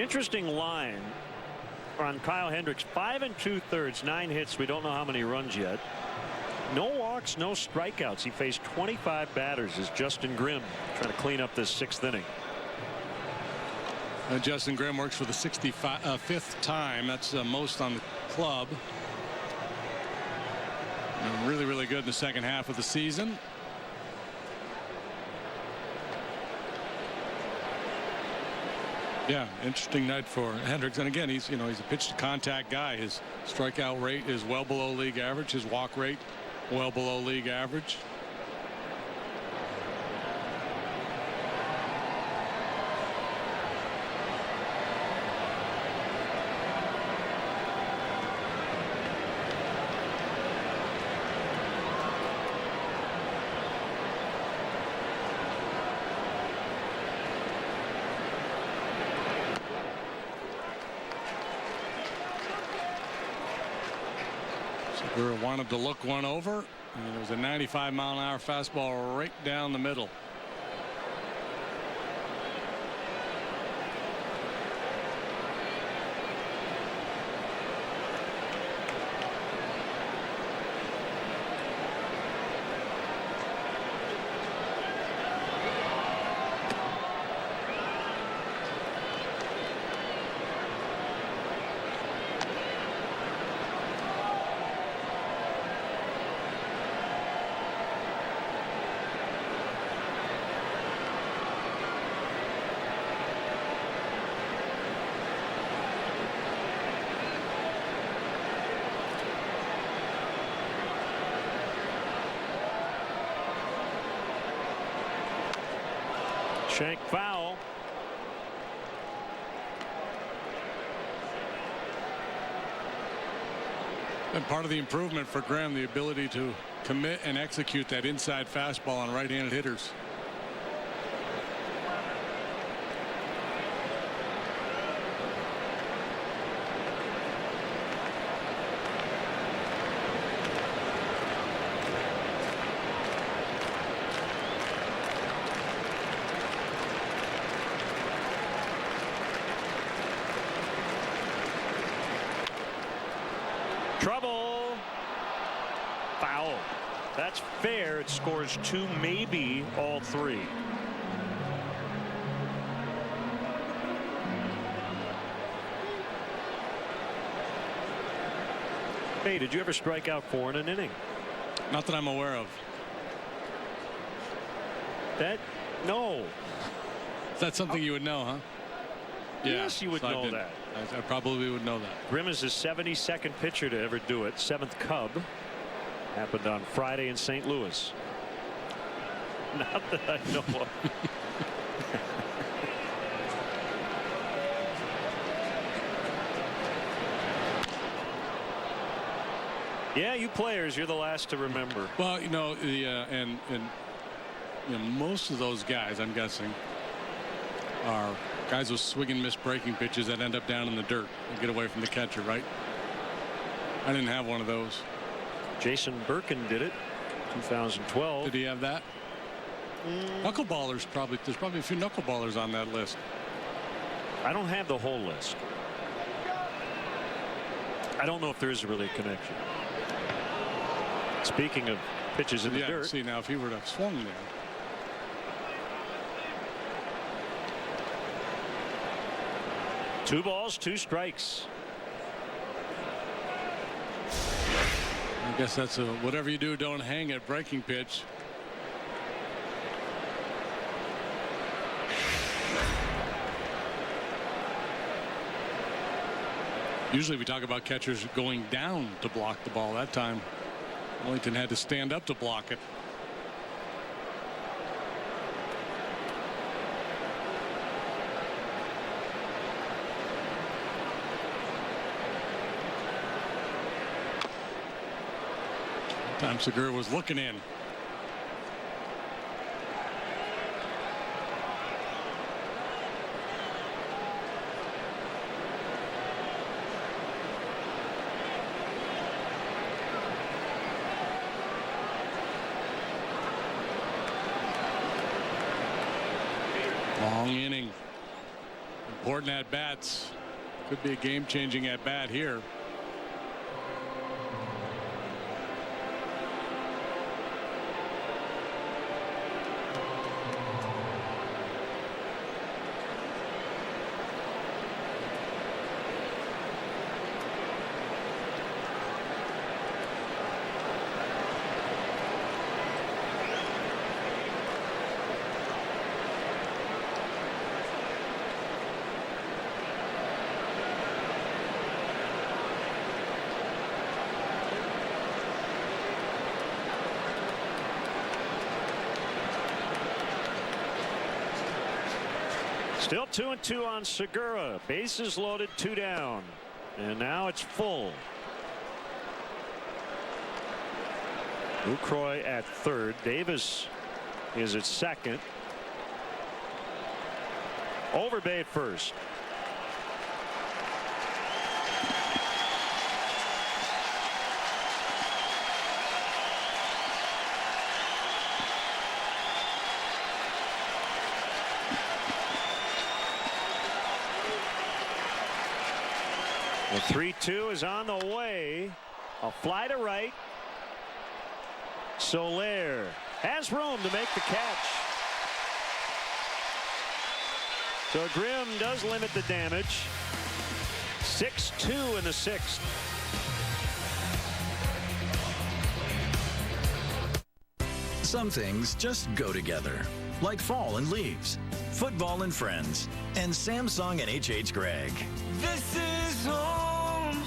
Interesting line on Kyle Hendricks. 5 2/3, 9 hits. We don't know how many runs yet. No walks, no strikeouts. He faced 25 batters as Justin Grimm trying to clean up this 6th inning. Justin Grimm works for the 65th time. That's most on the club. And really good in the second half of the season. Yeah, interesting night for Hendricks. And again, he's a pitch to contact guy. His strikeout rate is well below league average. His walk rate well below league average. Segura wanted to look one over, and it was a 95-mile-an-hour fastball right down the middle. Shank foul. And part of the improvement for Graham, the ability to commit and execute that inside fastball on right-handed hitters. Trouble. Foul. That's fair. It scores 2, maybe all 3. Hey, did you ever strike out 4 in an inning? Not that I'm aware of. No. Is that something you would know, huh? Yeah, Yes, you would so know that. I probably would know that. Grimm is the 72nd pitcher to ever do it. 7th Cub. Happened on Friday in St. Louis. Not that I know of. Yeah, you players, you're the last to remember. Well, and most of those guys, I'm guessing, are guys with swing and miss breaking pitches that end up down in the dirt and get away from the catcher, right? I didn't have one of those. Jason Birkin did it 2012. Did he have that? Knuckleballers, there's probably a few knuckleballers on that list. I don't have the whole list. I don't know if there is really a connection. Speaking of pitches in the dirt. See, now if he were to have swung there. Two balls, 2 strikes. I guess that's a whatever you do, don't hang it breaking pitch. Usually we talk about catchers going down to block the ball. That time Wellington had to stand up to block it. Time Segura was looking in. Long inning. Important at bats. Could be a game-changing at bat here. Still 2-2 on Segura. Bases loaded, 2 down. And now it's full. Lucroy at third. Davis is at second. Overbay at first. The 3-2 is on the way. A fly to right. Soler has room to make the catch. So Grimm does limit the damage. 6-2 in the 6th. Some things just go together, like fall and leaves, football and friends, and Samsung and H.H. Gregg. This is home.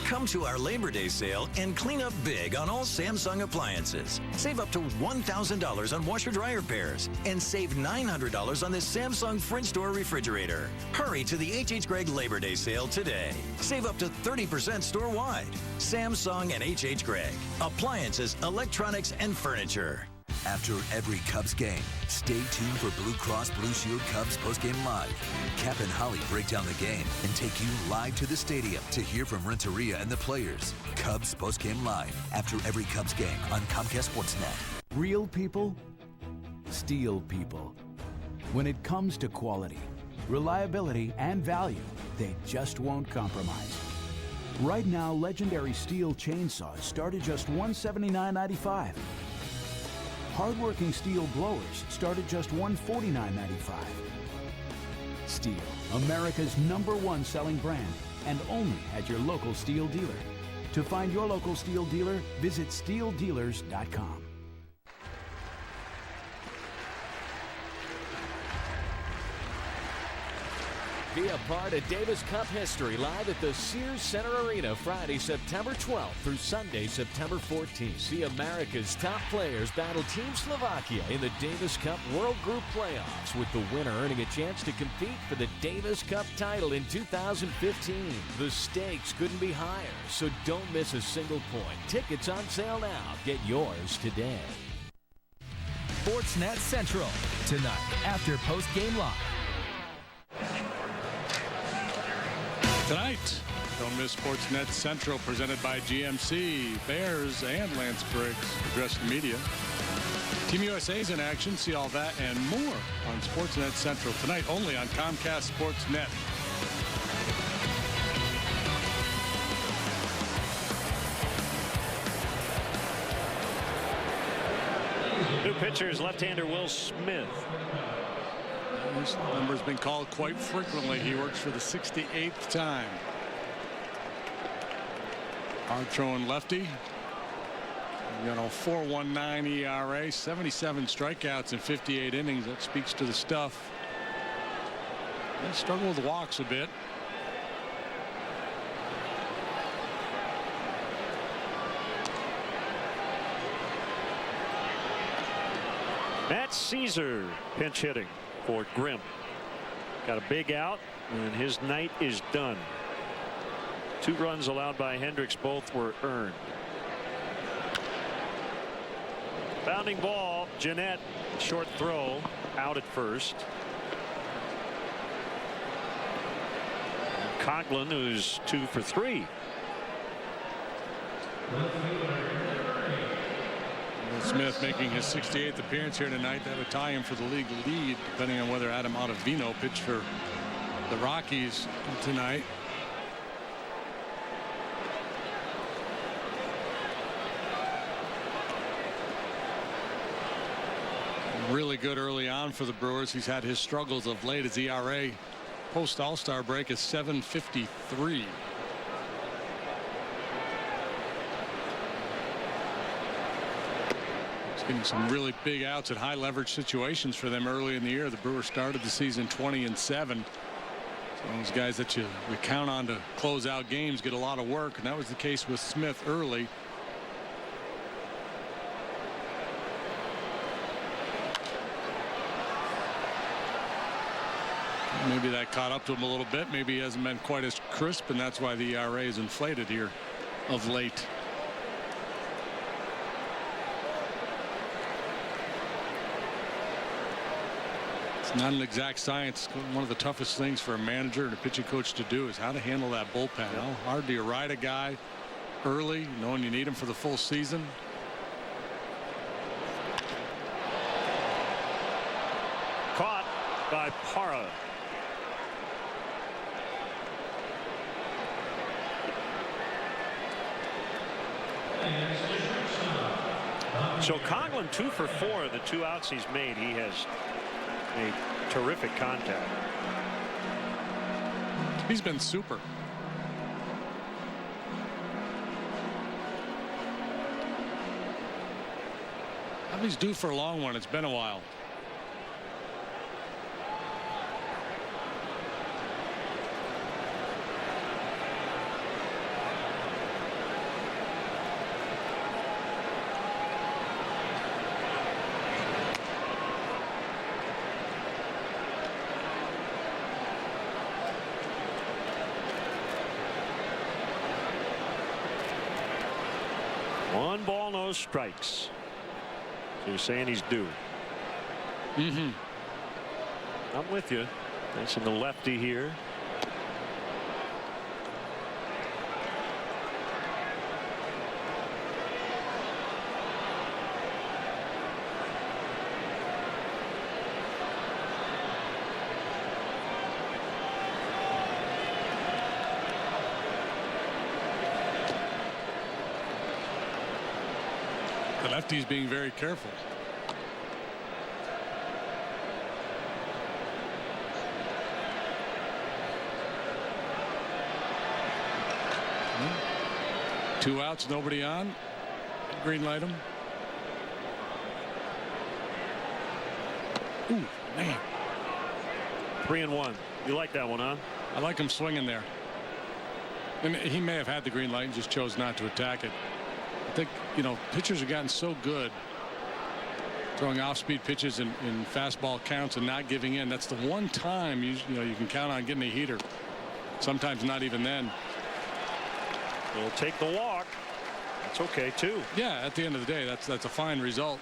Come to our Labor Day sale and clean up big on all Samsung appliances. Save up to $1,000 on washer dryer pairs and save $900 on this Samsung French door refrigerator. Hurry to the H.H. Gregg Labor Day sale today. Save up to 30% store-wide. Samsung and H.H. Gregg. Appliances, electronics, and furniture. After every Cubs game, stay tuned for Blue Cross Blue Shield Cubs postgame live. Cap and Holly break down the game and take you live to the stadium to hear from Renteria and the players. Cubs postgame live after every Cubs game on Comcast Sportsnet. Real people, steel people. When it comes to quality, reliability, and value, they just won't compromise. Right now, legendary steel chainsaws start at just $179.95. Hardworking steel blowers start at just $149.95. Steel, America's #1 selling brand, and only at your local steel dealer. To find your local steel dealer, visit steeldealers.com. Be a part of Davis Cup history live at the Sears Center Arena Friday, September 12th through Sunday, September 14th. See America's top players battle Team Slovakia in the Davis Cup World Group Playoffs, with the winner earning a chance to compete for the Davis Cup title in 2015. The stakes couldn't be higher, so don't miss a single point. Tickets on sale now. Get yours today. Sportsnet Central, tonight after post-game live. Tonight, don't miss Sportsnet Central, presented by GMC. Bears and Lance Briggs address the media. Team USA's in action. See all that and more on Sportsnet Central tonight, only on Comcast Sportsnet. New pitcher is left-hander Will Smith. This number's been called quite frequently. He works for the 68th time. Hard throwing lefty. 4.19 ERA, 77 strikeouts in 58 innings. That speaks to the stuff. They struggle with walks a bit. Matt Caesar pinch hitting for Grimm. Got a big out, and his night is done. 2 runs allowed by Hendricks, both were earned. Bounding ball, Jeanette, short throw, out at first. And Coughlin, who's 2 for 3. Smith making his 68th appearance here tonight. That would tie him for the league lead, depending on whether Adam Ottavino pitched for the Rockies tonight. Really good early on for the Brewers. He's had his struggles of late. His ERA post All-Star break is .753. He's getting some really big outs at high leverage situations for them early in the year. The Brewers started the season 20-7. So those guys that you count on to close out games get a lot of work, and that was the case with Smith early. Maybe that caught up to him a little bit. Maybe he hasn't been quite as crisp, and that's why the ERA is inflated here of late. It's not an exact science. One of the toughest things for a manager and a pitching coach to do is how to handle that bullpen. How hard do you ride a guy early, knowing you need him for the full season? Caught by Parra. So Coghlan 2 for 4. The 2 outs he's made, he has made terrific contact. He's been super. He's due for a long one. It's been a while. One ball, no strikes. So you're saying he's due. Mm-hmm. I'm with you. That's in the lefty here. The lefty's being very careful. Two outs, nobody on. Green light him. Ooh, man. 3-1. You like that one, huh? I like him swinging there. And he may have had the green light and just chose not to attack it. I think, pitchers have gotten so good throwing off-speed pitches in fastball counts and not giving in. That's the one time you can count on getting a heater. Sometimes not even then. He'll take the walk. That's okay too. Yeah, at the end of the day, that's a fine result.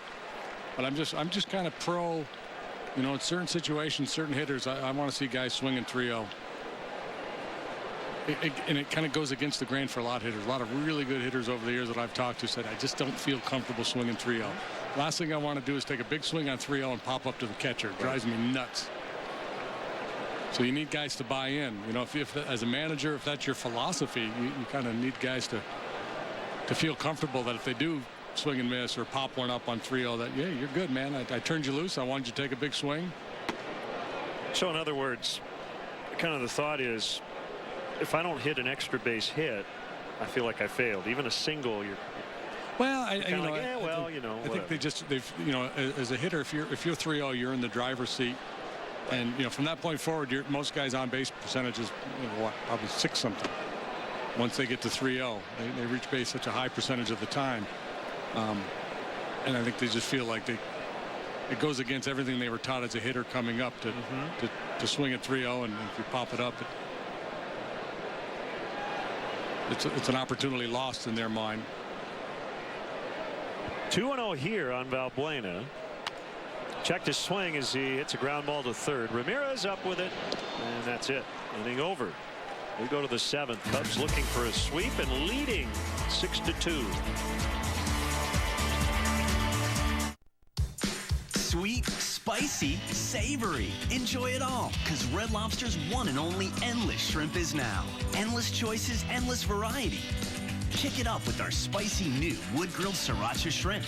But I'm just kind of pro. In certain situations, certain hitters, I want to see guys swinging 3-0. And it kind of goes against the grain for a lot of hitters. A lot of really good hitters over the years that I've talked to said, I just don't feel comfortable swinging 3-0. Last thing I want to do is take a big swing on 3-0 and pop up to the catcher. It drives me nuts. So you need guys to buy in. If as a manager, if that's your philosophy, you kind of need guys to feel comfortable that if they do swing and miss or pop one up on 3-0, that, yeah, you're good, man. I turned you loose. I wanted you to take a big swing. So in other words, kind of the thought is, if I don't hit an extra base hit, I feel like I failed. Even a single, you're well, I think as a hitter, if you're 3-0, you're in the driver's seat, and from that point forward, most guys on base percentages, probably 6 something. Once they get to 3-0, they reach base such a high percentage of the time, and I think they just feel like it goes against everything they were taught as a hitter coming up to swing at 3-0, and if you pop it up, it's an opportunity lost in their mind. 2-0 here on Valbuena. Checked his swing as he hits a ground ball to third. Ramirez up with it, and that's it. Inning over. We go to the 7th. Cubs looking for a sweep and leading 6-2. Sweet, spicy. spicy, savory. Enjoy it all, because Red Lobster's one and only endless shrimp is now. Endless choices, endless variety. Kick it up with our spicy new wood-grilled sriracha shrimp.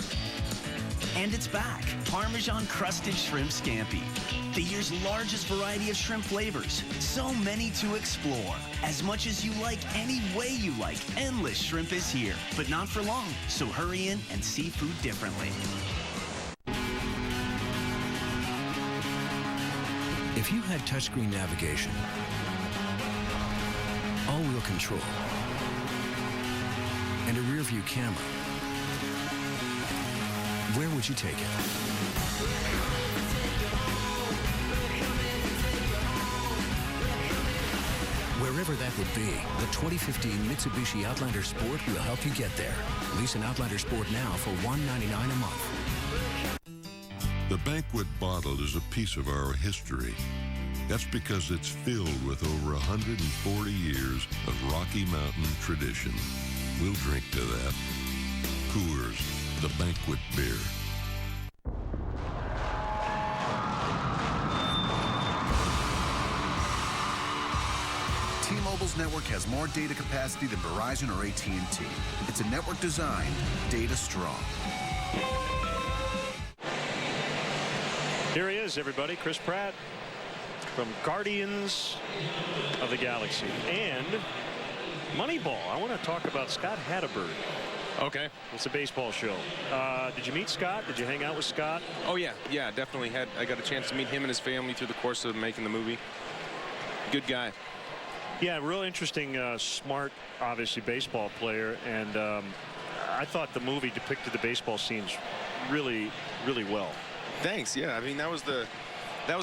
And it's back, Parmesan crusted shrimp scampi. The year's largest variety of shrimp flavors. So many to explore. As much as you like, any way you like, endless shrimp is here. But not for long, so hurry in and see food differently. If you had touchscreen navigation, all-wheel control, and a rear-view camera, where would you take it? Wherever that would be, the 2015 Mitsubishi Outlander Sport will help you get there. Lease an Outlander Sport now for $199 a month. The banquet bottle is a piece of our history. That's because it's filled with over 140 years of Rocky Mountain tradition. We'll drink to that. Coors, the banquet beer. T-Mobile's network has more data capacity than Verizon or AT&T. It's a network designed, data strong. Here he is, everybody, Chris Pratt from Guardians of the Galaxy and Moneyball. I want to talk about Scott Hatteberg. Okay. It's a baseball show. Did you meet Scott? Did you hang out with Scott? Oh, yeah. Yeah, definitely. I got a chance to meet him and his family through the course of making the movie. Good guy. Yeah, real interesting, smart, obviously, baseball player. And I thought the movie depicted the baseball scenes really, really well. Thanks. Yeah, I mean, that was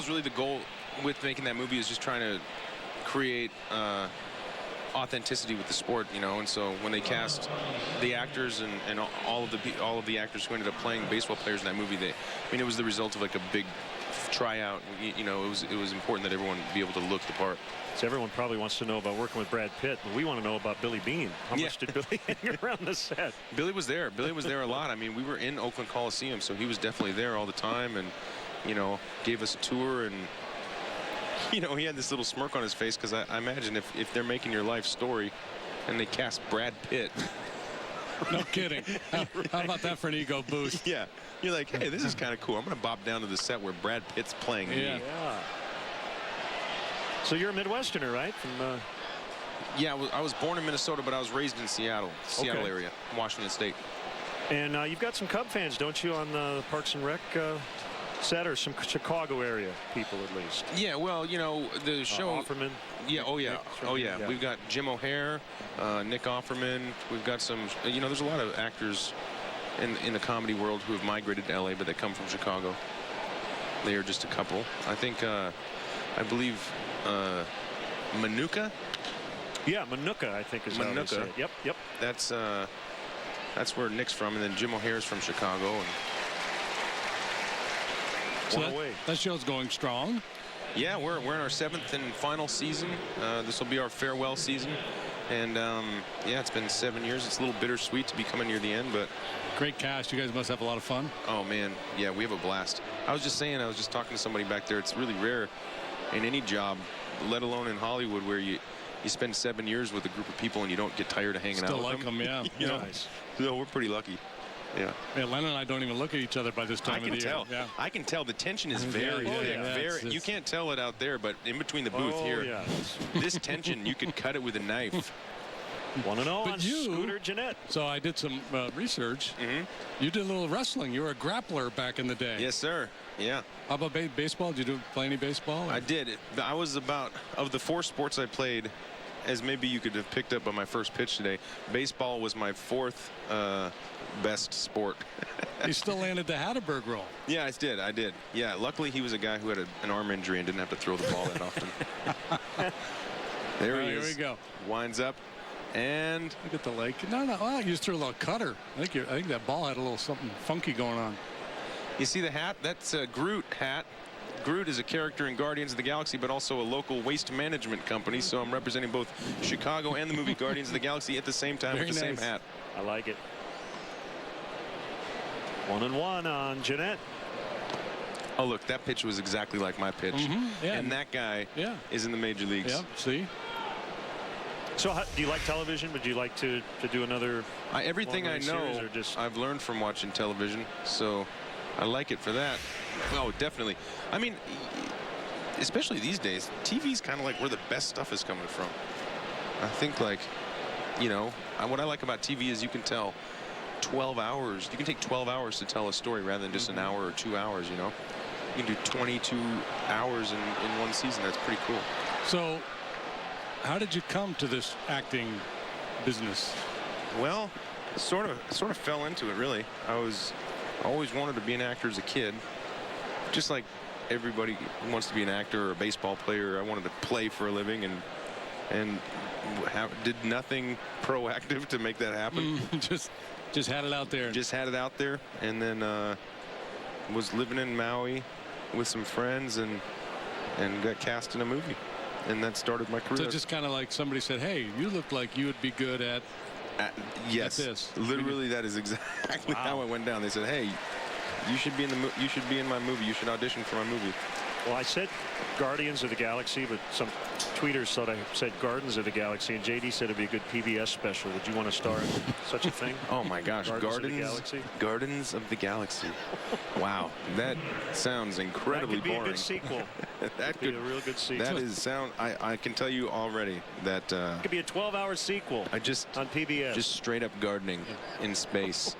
really the goal with making that movie, is just trying to create authenticity with the sport, you know. And so when they cast the actors and all of the actors who ended up playing baseball players in that movie, it was the result of like a big tryout. You know, it was important that everyone be able to look the part. So everyone probably wants to know about working with Brad Pitt, but we want to know about Billy Beane. How much did Billy hang around the set? Billy was there. Billy was there a lot. I mean, we were in Oakland Coliseum, so he was definitely there all the time, and you know, gave us a tour. And you know, he had this little smirk on his face, because I imagine if they're making your life story and they cast Brad Pitt. No kidding. How about that for an ego boost? Yeah. You're like, hey, this is kind of cool. I'm going to bop down to the set where Brad Pitt's playing me. Yeah. So you're a Midwesterner, right? From Yeah, I was born in Minnesota, but I was raised in Seattle area, Washington State. And you've got some Cub fans, don't you, on the Parks and Rec set, or some Chicago area people at least? Yeah, well, you know, the show. Offerman. Yeah, oh yeah, oh yeah. Yeah. We've got Jim O'Heir, Nick Offerman. We've got some, you know, there's a lot of actors in the comedy world who have migrated to LA, but they come from Chicago. They are just a couple. I think, I believe, Manuka. Yeah, Manuka, I think is how they say it. Yep, yep. That's where Nick's from, and then Jim O'Heir's from Chicago. And so that show's going strong. Yeah, we're in our 7th and final season. This will be our farewell season. And, yeah, it's been 7 years. It's a little bittersweet to be coming near the end, but... Great cast. You guys must have a lot of fun. Oh, man. Yeah, we have a blast. I was just talking to somebody back there. It's really rare in any job, let alone in Hollywood, where you spend 7 years with a group of people and you don't get tired of hanging out with them. Still like them, yeah. You know? Nice. So we're pretty lucky. Yeah. Len and I don't even look at each other by this time of the year. Yeah. I can tell the tension is very thick. You can't tell it out there, but in between the booth here, this tension, you could cut it with a knife. 1-0 on Scooter Gennett. So I did some research. You did a little wrestling. You were a grappler back in the day. Yes, sir. Yeah. How about baseball? Did you play any baseball? I did. I was of the 4 sports I played, as maybe you could have picked up on my first pitch today, baseball was my 4th best sport. You still landed the Hatteberg role. Yeah, I did. Yeah, luckily he was a guy who had an arm injury and didn't have to throw the ball that often. There he is. Here we go. Winds up. And look at the leg. No, you just threw a little cutter. I think that ball had a little something funky going on. You see the hat? That's a Groot hat. Groot is a character in Guardians of the Galaxy, but also a local waste management company. So I'm representing both Chicago and the movie Guardians of the Galaxy at the same time with the same hat. I like it. 1-1 on Gennett. Oh, look, that pitch was exactly like my pitch. Yeah. And that guy is in the major leagues. Yep, see? So do you like television? Would you like to do another? Everything I know, I've learned from watching television. So I like it for that. Oh, definitely. I mean, especially these days, TV's kind of like where the best stuff is coming from. I think, like, you know, what I like about TV is you can tell 12 hours. You can take 12 hours to tell a story rather than just an hour or 2 hours, you know. You can do 22 hours in one season. That's pretty cool. So how did you come to this acting business? Well, sort of fell into it, really. I always wanted to be an actor as a kid. Just like everybody wants to be an actor or a baseball player, I wanted to play for a living and did nothing proactive to make that happen. Just had it out there. Just had it out there, and then was living in Maui with some friends and got cast in a movie, and that started my career. So just kind of like somebody said, hey, you look like you would be good at yes, at this. Literally, that is exactly how it went down. They said, hey, you should be in my movie. You should audition for my movie. Well, I said Guardians of the Galaxy, but some tweeters thought I said Gardens of the Galaxy, and JD said it'd be a good PBS special. Would you want to star in such a thing? Oh my gosh, Gardens of the Galaxy. Gardens of the Galaxy. Wow, that sounds incredibly boring. boring. That could be a good sequel. That could be a real good sequel. That is sound. I can tell you already that it could be a 12-hour sequel. On PBS. Just straight up gardening in space.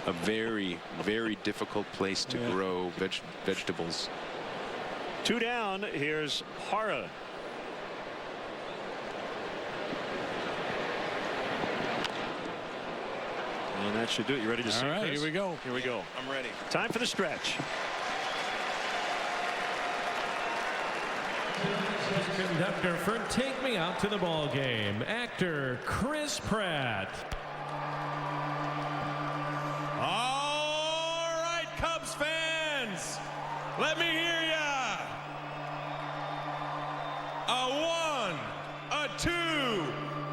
A very, very difficult place to grow vegetables. 2 down. Here's Hara. And that should do it. You ready to see? All right, Chris? here we go. Here we go. I'm ready. Time for the stretch. Conductor for Take Me Out to the Ball Game, actor Chris Pratt. All right, Cubs fans, let me hear ya. A 1, a 2,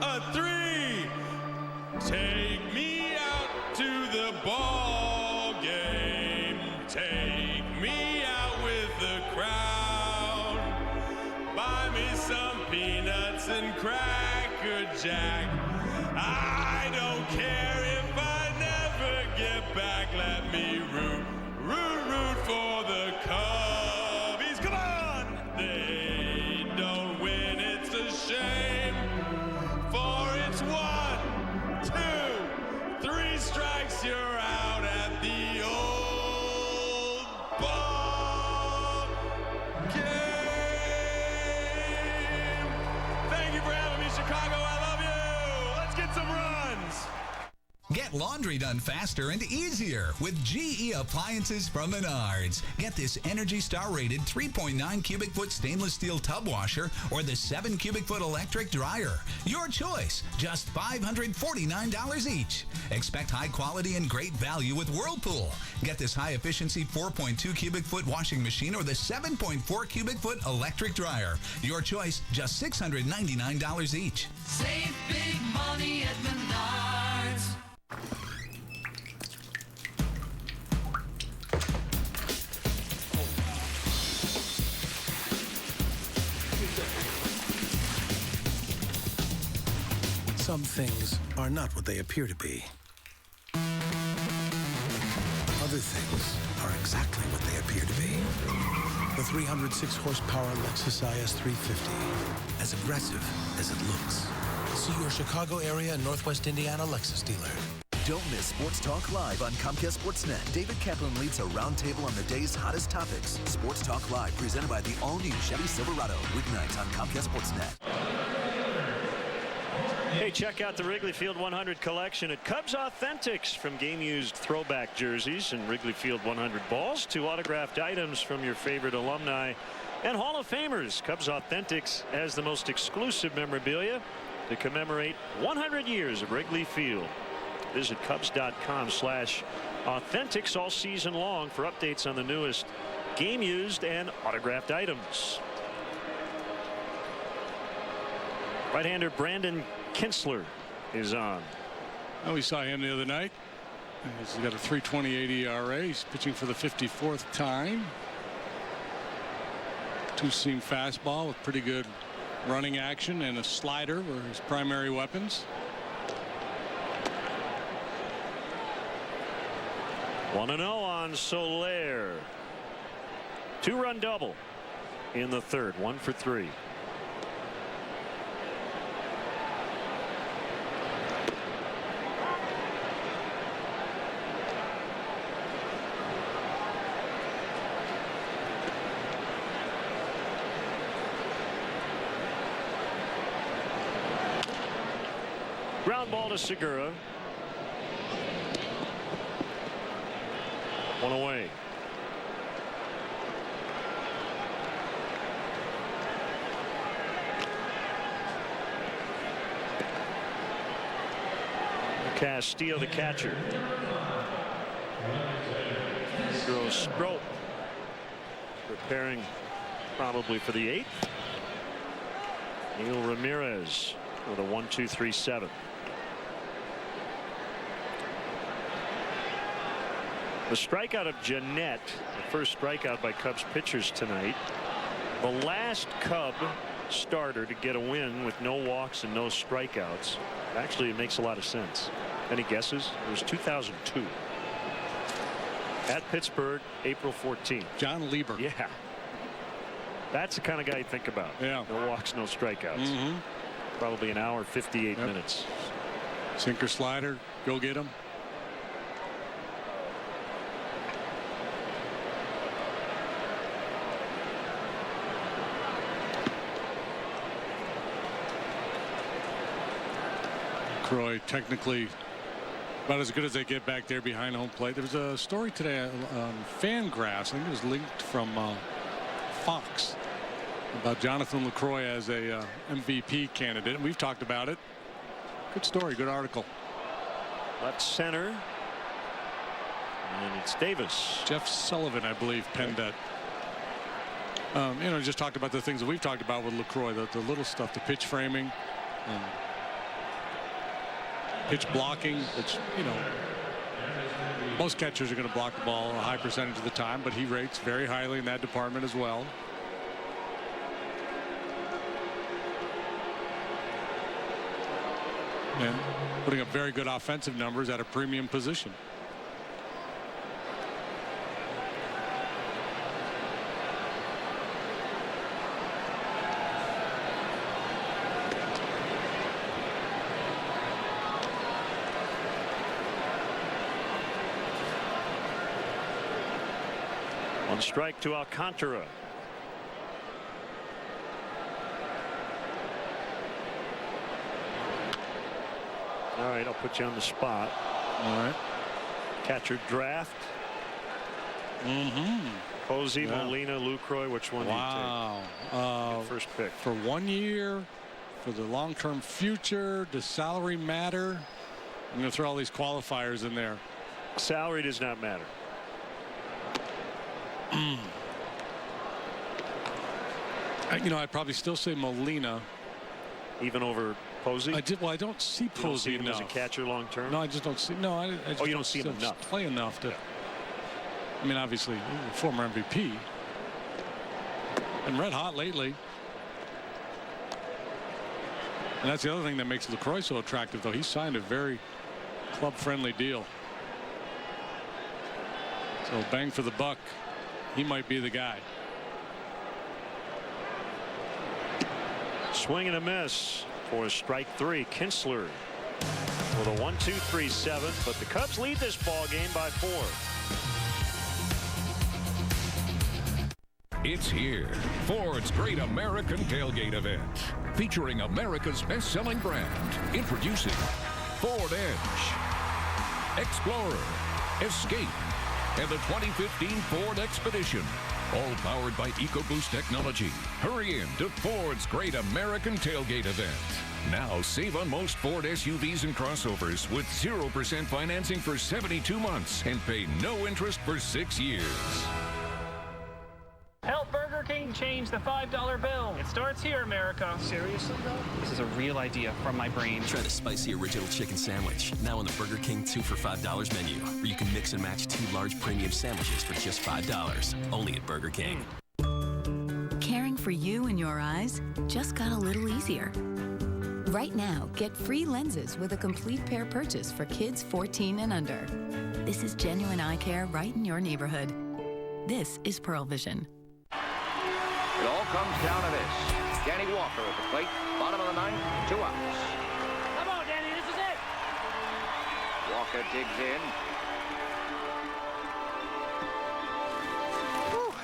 a 3. Take me out to the ball game. Take me out with the crowd. Buy me some peanuts and Cracker Jack. I don't care if I never get back. Let me root for the Cubbies. Come on! They don't win, it's a shame. For it's 1, 2, 3 strikes, you're out at the old ball game. Thank you for having me, Chicago. I love you. Let's get some runs. Get laundry done faster and easier with GE appliances from Menards. Get this Energy Star rated 3.9 cubic foot stainless steel tub washer or the 7 cubic foot electric dryer. Your choice, just $549 each. Expect high quality and great value with Whirlpool. Get this high efficiency 4.2 cubic foot washing machine or the 7.4 cubic foot electric dryer. Your choice, just $699 each. Save big money at Menards. Some things are not what they appear to be. Other things are exactly what they appear to be. The 306 horsepower Lexus IS 350, as aggressive as it looks. See your Chicago area and Northwest Indiana Lexus dealer. Don't miss Sports Talk Live on Comcast Sportsnet. David Kaplan leads a roundtable on the day's hottest topics. Sports Talk Live, presented by the all-new Chevy Silverado. Weeknights on Comcast Sportsnet. Hey, check out the Wrigley Field 100 collection at Cubs Authentics. From game-used throwback jerseys and Wrigley Field 100 balls to autographed items from your favorite alumni and Hall of Famers. Cubs Authentics has the most exclusive memorabilia to commemorate 100 years of Wrigley Field. Visit Cubs.com/authentics all season long for updates on the newest game-used and autographed items. Right-hander Brandon Kintzler is on. Oh, we saw him the other night. He's got a 3.28 ERA. He's pitching for the 54th time. Two-seam fastball with pretty good running action, and a slider were his primary weapons. 1-0 on Soler. 2-run double in the third. 1 for 3. Ground ball to Segura. 1 away. Castillo, the catcher. Throws Strop. Preparing probably for the 8th. Neil Ramirez with a 1-2-3-7. The strikeout of Jeanette, the first strikeout by Cubs pitchers tonight. The last Cub starter to get a win with no walks and no strikeouts. Actually, it makes a lot of sense. Any guesses? It was 2002. At Pittsburgh, April 14th. John Lieber. Yeah. That's the kind of guy you think about. Yeah. No walks, no strikeouts. Probably an hour, 58 minutes. Sinker slider. Go get him. LaCroix technically about as good as they get back there behind home plate. There was a story today on Fangraphs. I think it was linked from Fox about Jonathan LaCroix as a MVP candidate. And we've talked about it. Good story. Good article. Left center. And it's Davis. Jeff Sullivan, I believe, penned that. You know, just talked about the things that we've talked about with LaCroix, the little stuff, the pitch framing, pitch blocking, which, you know, most catchers are going to block the ball a high percentage of the time, but he rates very highly in that department as well. And putting up very good offensive numbers at a premium position. One strike to Alcantara. All right, I'll put you on the spot. All right. Catcher draft. Posey, Molina, Lucroy. Which one do you take? First pick. For 1 year, for the long-term future, does salary matter? I'm going to throw all these qualifiers in there. Salary does not matter. You know, I'd probably still say Molina. Even over Posey? Well, I don't see Posey enough. As a catcher long term? No, I just don't see. No, I just you don't see him enough. Play enough to. I mean, obviously, former MVP. And red hot lately. And that's the other thing that makes LaCroix so attractive, though. He signed a very club-friendly deal. So bang for the buck. He might be the guy. Swing and a miss for strike 3. Kinsler with a 1-2-3-7, but the Cubs lead this ball game by 4. It's here. Ford's Great American Tailgate Event, featuring America's best-selling brand. Introducing Ford Edge, Explorer, Escape, and the 2015 Ford Expedition. All powered by EcoBoost technology. Hurry in to Ford's Great American Tailgate Event. Now save on most Ford SUVs and crossovers with 0% financing for 72 months and pay no interest for 6 years. Help Burger King change the $5 bill. It starts here, America. Seriously, though? This is a real idea from my brain. Try the spicy original chicken sandwich, now on the Burger King 2 for $5 menu, where you can mix and match 2 large premium sandwiches for just $5. Only at Burger King. Caring for you and your eyes just got a little easier. Right now, get free lenses with a complete pair purchase for kids 14 and under. This is genuine eye care right in your neighborhood. This is Pearl Vision. It all comes down to this. Danny Walker at the plate, bottom of the ninth, 2 outs. Come on, Danny, this is it. Walker digs in. Whew.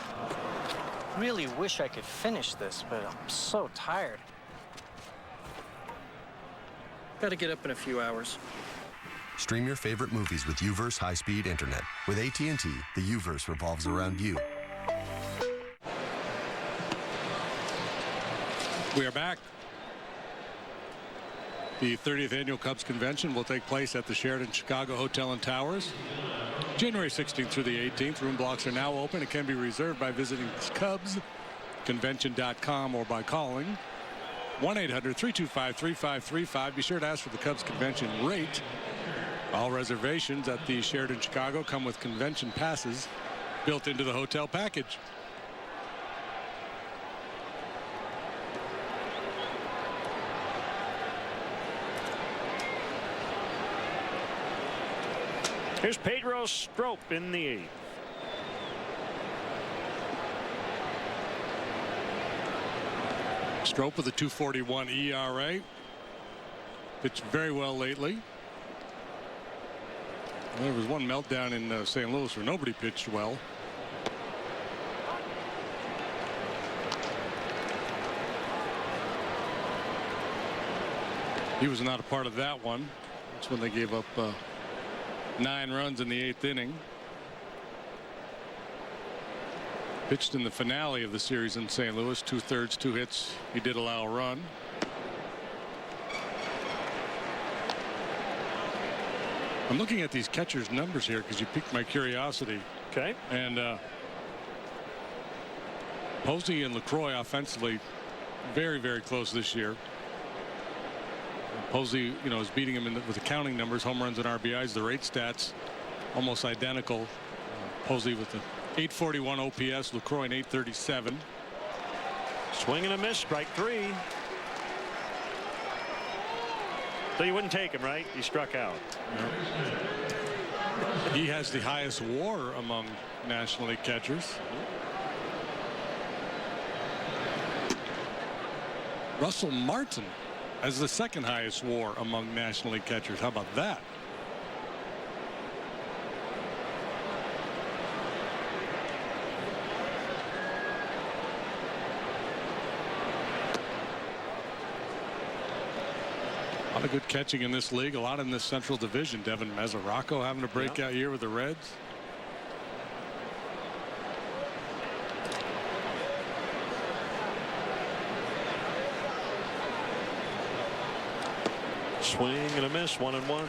Really wish I could finish this, but I'm so tired. Gotta get up in a few hours. Stream your favorite movies with UVerse high-speed internet. With AT&T, the UVerse revolves around you. We are back. The 30th Annual Cubs Convention will take place at the Sheraton Chicago Hotel and Towers. January 16th through the 18th. Room blocks are now open. It can be reserved by visiting CubsConvention.com or by calling 1-800-325-3535. Be sure to ask for the Cubs Convention rate. All reservations at the Sheraton Chicago come with convention passes built into the hotel package. Here's Pedro Strop in the 8th. Strop with a 2.41 ERA. Pitched very well lately. There was one meltdown in St. Louis where nobody pitched well. He was not a part of that one. That's when they gave up 9 runs in the 8th inning. Pitched in the finale of the series in St. Louis, 2/3, 2 hits. He did allow a run. I'm looking at these catchers' numbers here because you piqued my curiosity. Okay. And Posey and LaCroix offensively very, very close this year. Posey, you know, is beating him with the counting numbers, home runs and RBIs. The rate stats almost identical. Posey with the 841 OPS, LaCroix an 837. Swing and a miss, strike 3. So you wouldn't take him, right? He struck out. No. He has the highest WAR among National League catchers. Russell Martin has the 2nd highest WAR among National League catchers. How about that? A lot of good catching in this league, a lot in this Central Division. Devin Mesoraco having a breakout year with the Reds. Swing and a miss, 1-1.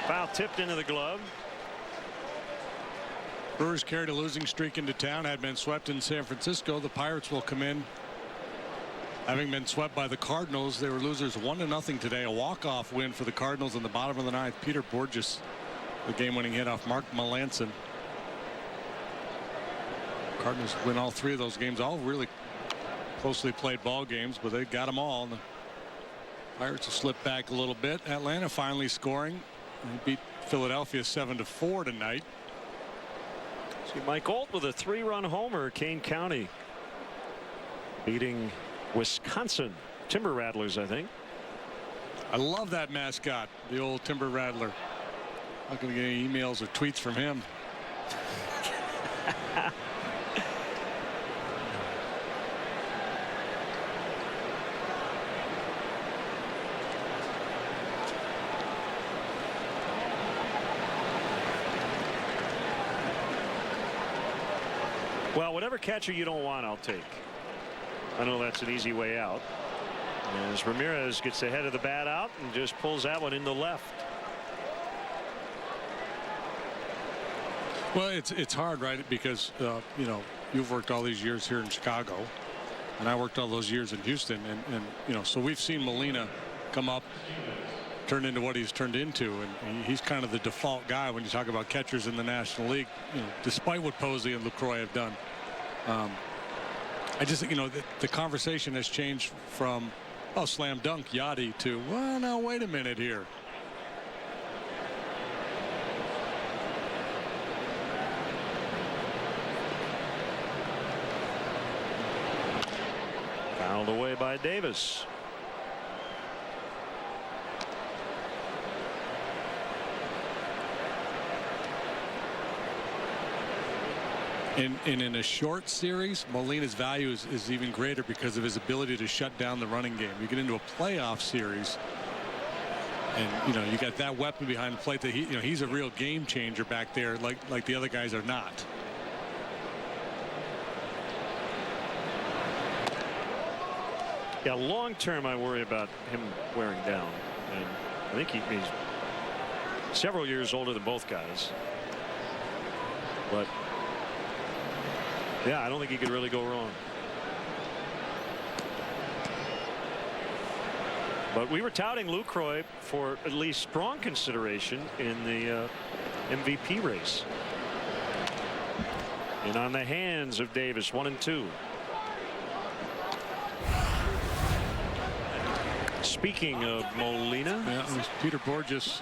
Foul tipped into the glove. Brewers carried a losing streak into town, had been swept in San Francisco. The Pirates will come in having been swept by the Cardinals. They were losers 1-0 today. A walk-off win for the Cardinals in the bottom of the 9th. Peter Borges, the game-winning hit off Mark Melancon. Cardinals win all 3 of those games. All really closely played ball games, but they got them all. And the Pirates will slip back a little bit. Atlanta finally scoring. They beat Philadelphia 7-4 tonight. See Mike Olt with a 3-run homer. Kane County beating Wisconsin Timber Rattlers, I think. I love that mascot, the old Timber Rattler. Not going to get any emails or tweets from him. Well, whatever catcher you don't want, I'll take. I know that's an easy way out. As Ramirez gets the head of the bat out and just pulls that one into left. Well, it's hard, right? Because you know, you've worked all these years here in Chicago, and I worked all those years in Houston, and you know, so we've seen Molina come up, turn into what he's turned into, and he's kind of the default guy when you talk about catchers in the National League. You know, despite what Posey and Lucroy have done, I just think, you know, the conversation has changed from slam dunk Yadi to, well, now wait a minute here. Fouled away by Davis. In a short series, Molina's value is even greater because of his ability to shut down the running game. You get into a playoff series, and you know, you got that weapon behind the plate that he's a real game changer back there, like the other guys are not. Yeah, long term, I worry about him wearing down, and I think he's several years older than both guys. But yeah, I don't think he could really go wrong. But we were touting Lucroy for at least strong consideration in the MVP race. And on the hands of Davis, 1-2. Speaking of Molina, yeah, it was Peter Borges.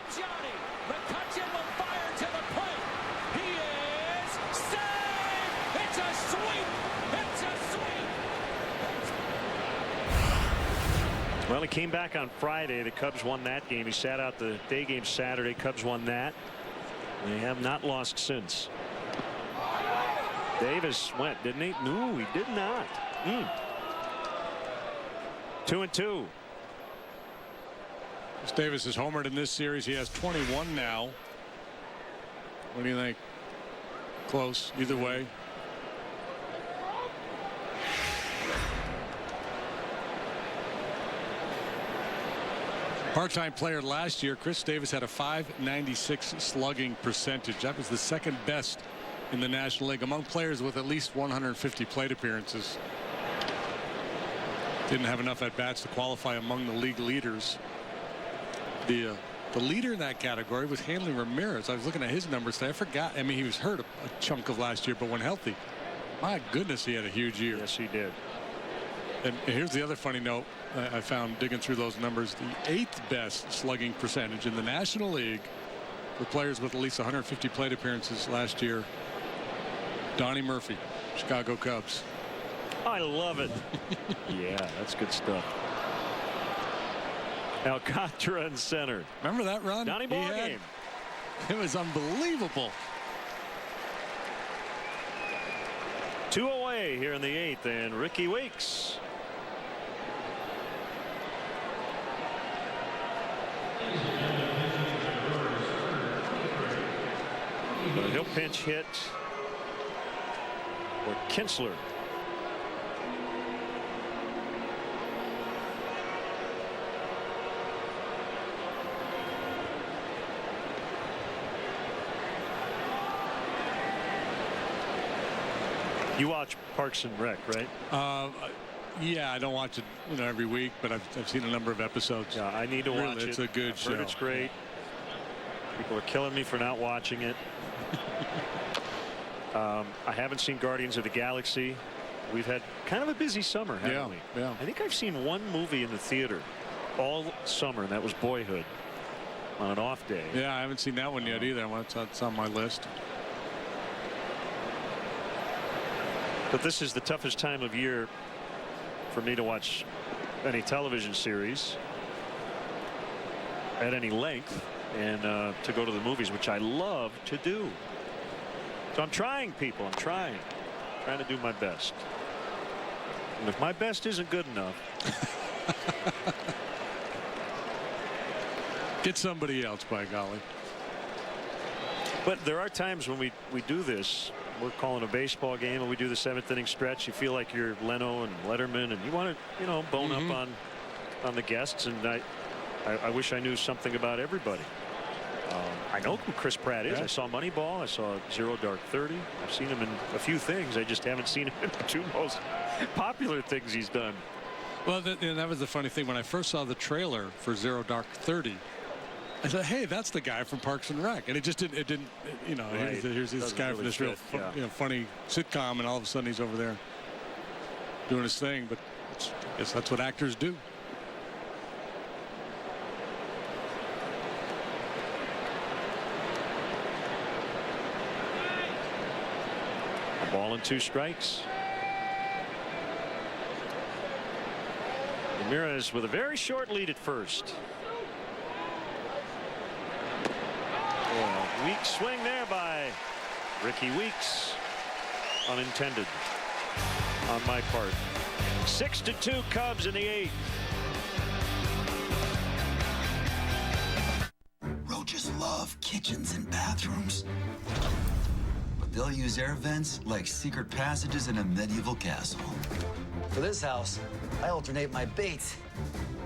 Well, he came back on Friday. The Cubs won that game. He sat out the day game Saturday. Cubs won that. They have not lost since. Davis went, didn't he? No, he did not. 2-2. Davis is homered in this series. He has 21 now. What do you think? Close either way. Part-time player last year, Chris Davis had a .596 slugging percentage. That was the second best in the National League among players with at least 150 plate appearances. Didn't have enough at-bats to qualify among the league leaders. The leader in that category was Hanley Ramirez. I was looking at his numbers today. I forgot. I mean, he was hurt a chunk of last year, but when healthy, my goodness, he had a huge year. Yes, he did. And here's the other funny note I found digging through those numbers. The 8th best slugging percentage in the National League for players with at least 150 plate appearances last year. Donnie Murphy, Chicago Cubs. I love it. Yeah, that's good stuff. Alcantara in center. Remember that run? Donnie ball game. It was unbelievable. 2 away here in the 8th, and Ricky Weeks. But he'll pinch hit for Kinsler. You watch Parks and Rec, right? Yeah, I don't watch it, every week, but I've seen a number of episodes. Yeah, I need to watch it. It's a good show. I've heard it's great. People are killing me for not watching it. I haven't seen Guardians of the Galaxy. We've had kind of a busy summer, haven't we? Yeah. I think I've seen one movie in the theater all summer, and that was Boyhood on an off day. Yeah, I haven't seen that one yet either. It's on my list. But this is the toughest time of year for me to watch any television series at any length and to go to the movies, which I love to do. So I'm trying, people. I'm trying to do my best. And if my best isn't good enough, get somebody else, by golly. But there are times when we do this we're calling a baseball game and we do the 7th inning stretch, you feel like you're Leno and Letterman, and you want to, bone up on the guests. And I wish I knew something about everybody. I know who Chris Pratt is. I saw Moneyball. I saw Zero Dark 30. I've seen him in a few things. I just haven't seen him in the 2 most popular things he's done. Well, that was the funny thing. When I first saw the trailer for Zero Dark 30, I thought, hey, that's the guy from Parks and Rec. And it just didn't, Right. here's this guy from this real funny sitcom, and all of a sudden he's over there doing his thing. But I guess that's what actors do. A ball and 2 strikes. Ramirez with a very short lead at first. Weak swing there by Ricky Weeks. Unintended on my part. 6-2 Cubs in the 8th. Roaches love kitchens and bathrooms, but they'll use air vents like secret passages in a medieval castle. For this house, I alternate my baits,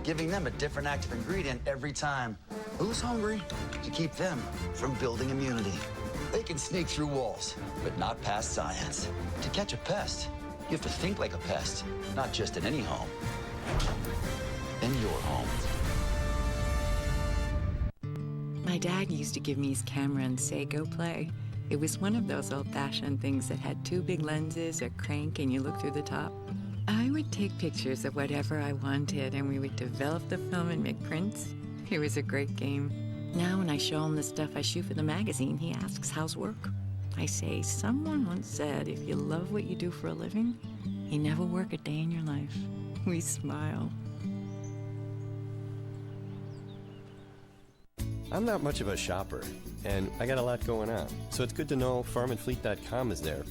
giving them a different active ingredient every time. Who's hungry? To keep them from building immunity. They can sneak through walls, but not past science. To catch a pest, you have to think like a pest, not just in any home. In your home. My dad used to give me his camera and say, go play. It was one of those old-fashioned things that had 2 big lenses, a crank, and you look through the top. I would take pictures of whatever I wanted, and we would develop the film and make prints. It was a great game. Now when I show him the stuff I shoot for the magazine, he asks, how's work? I say, someone once said, if you love what you do for a living, you never work a day in your life. We smile. I'm not much of a shopper, and I got a lot going on, so it's good to know farmandfleet.com is there.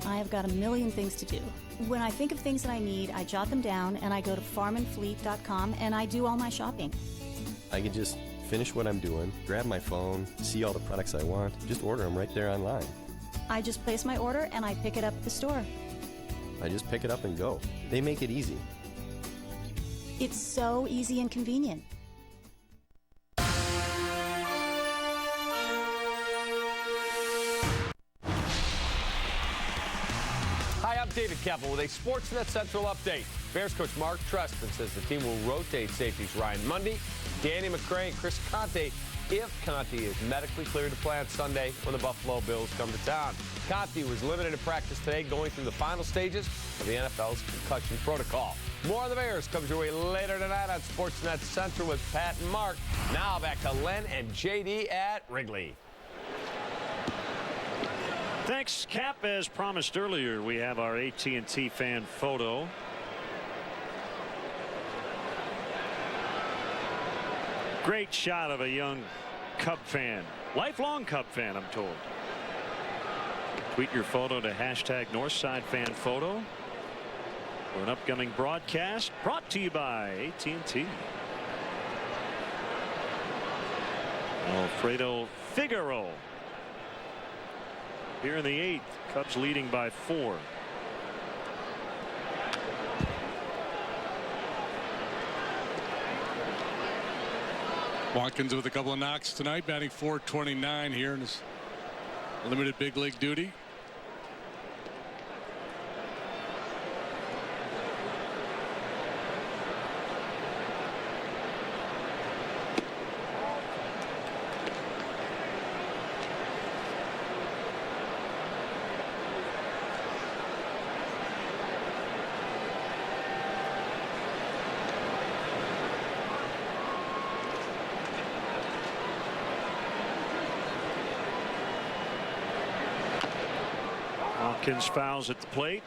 I've got a million things to do. When I think of things that I need, I jot them down and I go to farmandfleet.com and I do all my shopping. I can just finish what I'm doing, grab my phone, see all the products I want, just order them right there online. I just place my order and I pick it up at the store. I just pick it up and go. They make it easy. It's so easy and convenient. Hi, I'm David Keppel with a Sportsnet Central update. Bears coach Mark Trestman says the team will rotate safeties Ryan Mundy, Danny McCray, and Chris Conte if Conte is medically cleared to play on Sunday when the Buffalo Bills come to town. Conte was limited in practice today, going through the final stages of the NFL's concussion protocol. More on the Bears comes your way later tonight on Sportsnet Central with Pat and Mark. Now back to Len and JD at Wrigley. Thanks, Cap. As promised earlier, we have our AT&T fan photo. Great shot of a young Cub fan. Lifelong Cub fan, I'm told. Tweet your photo to hashtag NorthsideFanPhoto for an upcoming broadcast brought to you by AT&T. Alfredo Figueroa here in the 8th. Cubs leading by 4. Watkins with a couple of knocks tonight, batting .429 here in his limited big league duty. Hawkins fouls at the plate.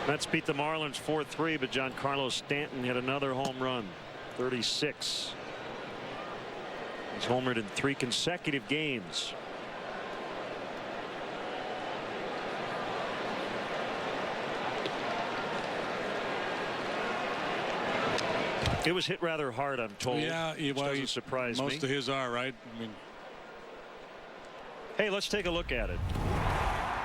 Mets beat the Marlins 4-3, but Giancarlo Stanton hit another home run, 36. He's homered in 3 consecutive games. It was hit rather hard, I'm told. Yeah, well, doesn't surprise me. Most of his are, right? I mean, hey, let's take a look at it.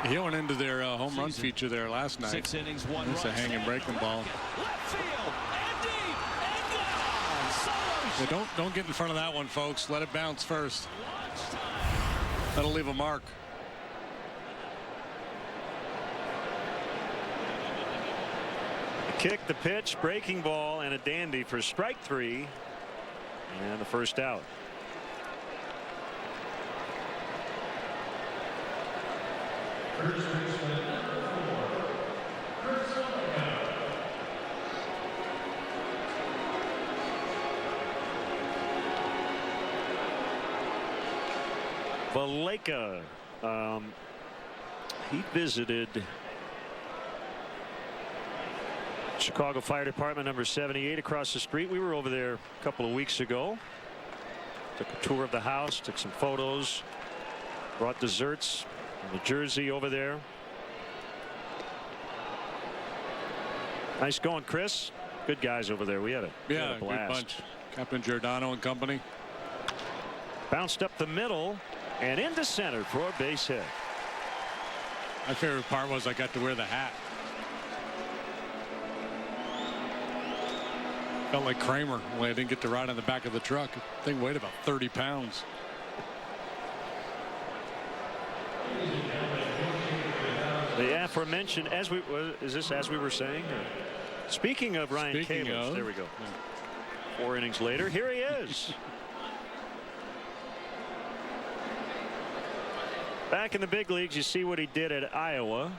He went into their home run feature there last night. 6 innings, 1 run. It's a hanging breaking ball. Left field, and deep, and gone. Yeah, don't get in front of that one, folks. Let it bounce first. That'll leave a mark. The kick, the pitch, breaking ball, and a dandy for strike 3, and the first out. Valaika, he visited Chicago Fire Department number 78 across the street. We were over there a couple of weeks ago. Took a tour of the house, took some photos, brought desserts and the jersey over there. Nice going, Chris. Good guys over there. We had a good blast. Bunch. Captain Giordano and company. Bounced up the middle and into center for a base hit. My favorite part was I got to wear the hat. Felt like Kramer when I didn't get to ride on the back of the truck. The thing weighed about 30 pounds. The aforementioned, as we were saying? Speaking of Ryan Kalins, there we go. Yeah. 4 innings later, here he is. Back in the big leagues, you see what he did at Iowa.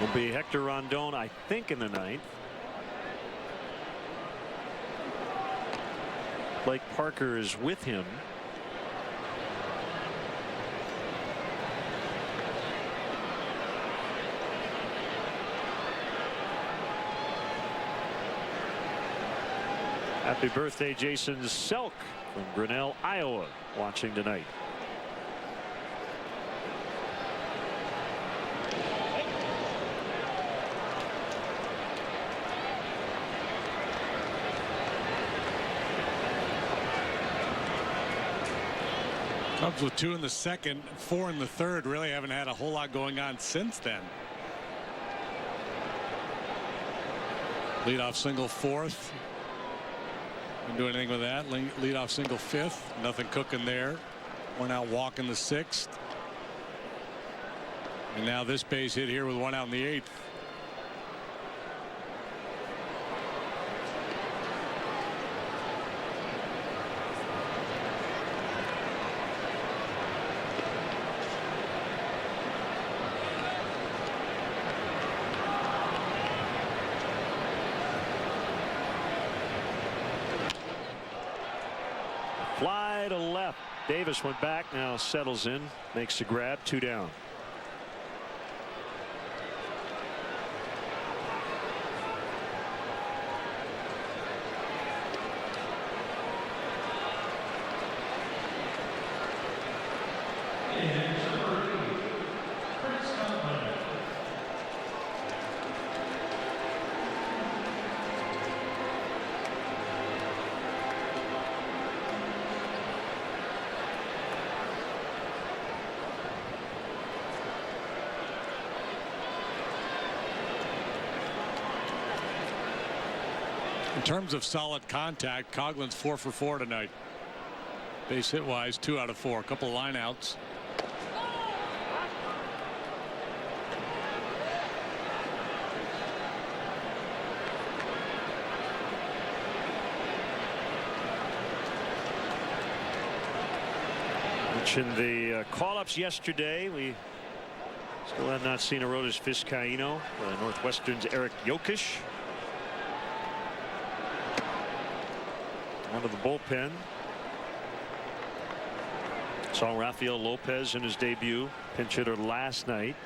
Will be Hector Rondon, I think, in the 9th. Blake Parker is with him. Happy birthday, Jason Selk from Grinnell, Iowa, watching tonight. Cubs with 2 in the second, 4 in the third. Really haven't had a whole lot going on since then. Leadoff single 4th. Didn't do anything with that. Leadoff single 5th. Nothing cooking there. 1 out walk in the 6th. And now this base hit here with 1 out in the 8th. Fly to left. Davis went back, now settles in, makes the grab, 2 down. In terms of solid contact, Coughlin's 4 for 4 tonight. Base hit wise, 2 out of 4. A couple of line outs. Mentioned the call-ups yesterday. We Still have not seen Arodys Vizcaíno. Northwestern's Eric Jokic. Out of the bullpen. Saw Rafael Lopez in his debut. Pinch hitter last night.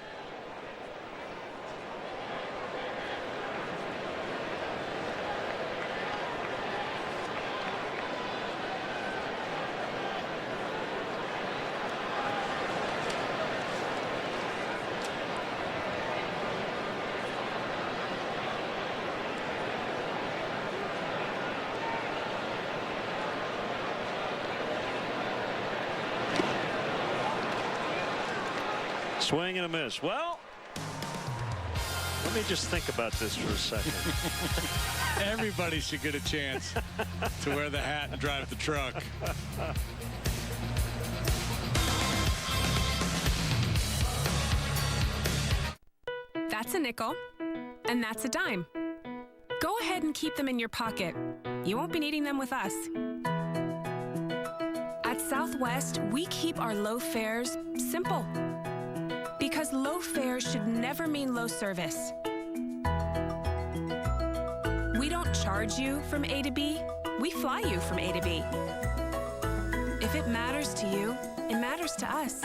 Swing and a miss. Well, let me just think about this for a second. Everybody should get a chance to wear the hat and drive the truck. That's a nickel, and that's a dime. Go ahead and keep them in your pocket. You won't be needing them with us. At Southwest, we keep our low fares simple. Because low fares should never mean low service. We don't charge you from A to B, we fly you from A to B. If it matters to you, it matters to us.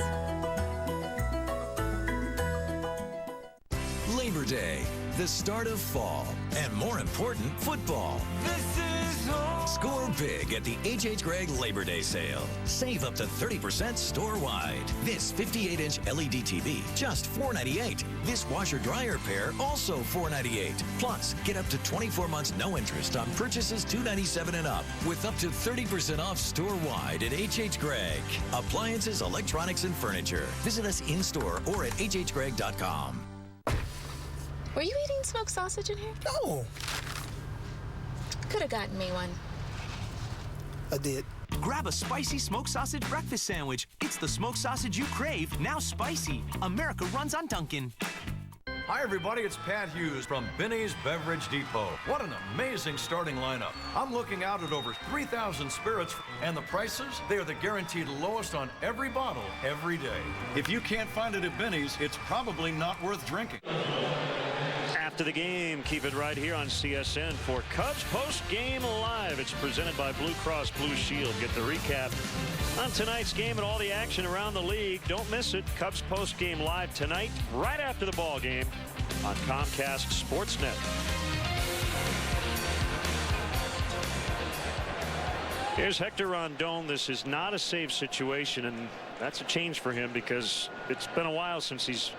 Labor Day, the start of fall, and more important, football. This is home. Score big at the H.H. Gregg Labor Day sale. Save up to 30% store-wide. This 58-inch LED TV, just $498. This washer-dryer pair, also $498. Plus, get up to 24 months no interest on purchases $297 and up, with up to 30% off store-wide at H.H. Gregg. Appliances, electronics, and furniture. Visit us in-store or at hhgregg.com. Were you eating smoked sausage in here? No. Could have gotten me one. I did. Grab a spicy smoked sausage breakfast sandwich. It's the smoked sausage you crave, now spicy. America runs on Dunkin'. Hi, everybody. It's Pat Hughes from Binny's Beverage Depot. What an amazing starting lineup. I'm looking out at over 3,000 spirits, and the prices, they are the guaranteed lowest on every bottle every day. If you can't find it at Binny's, it's probably not worth drinking. After the game, keep it right here on CSN for Cubs Post Game Live. It's presented by Blue Cross Blue Shield. Get the recap on tonight's game and all the action around the league. Don't miss it. Cubs Post Game Live tonight, right after the ball game on Comcast Sportsnet. Here's Hector Rondon. This is not a save situation, and that's a change for him because it's been a while since he's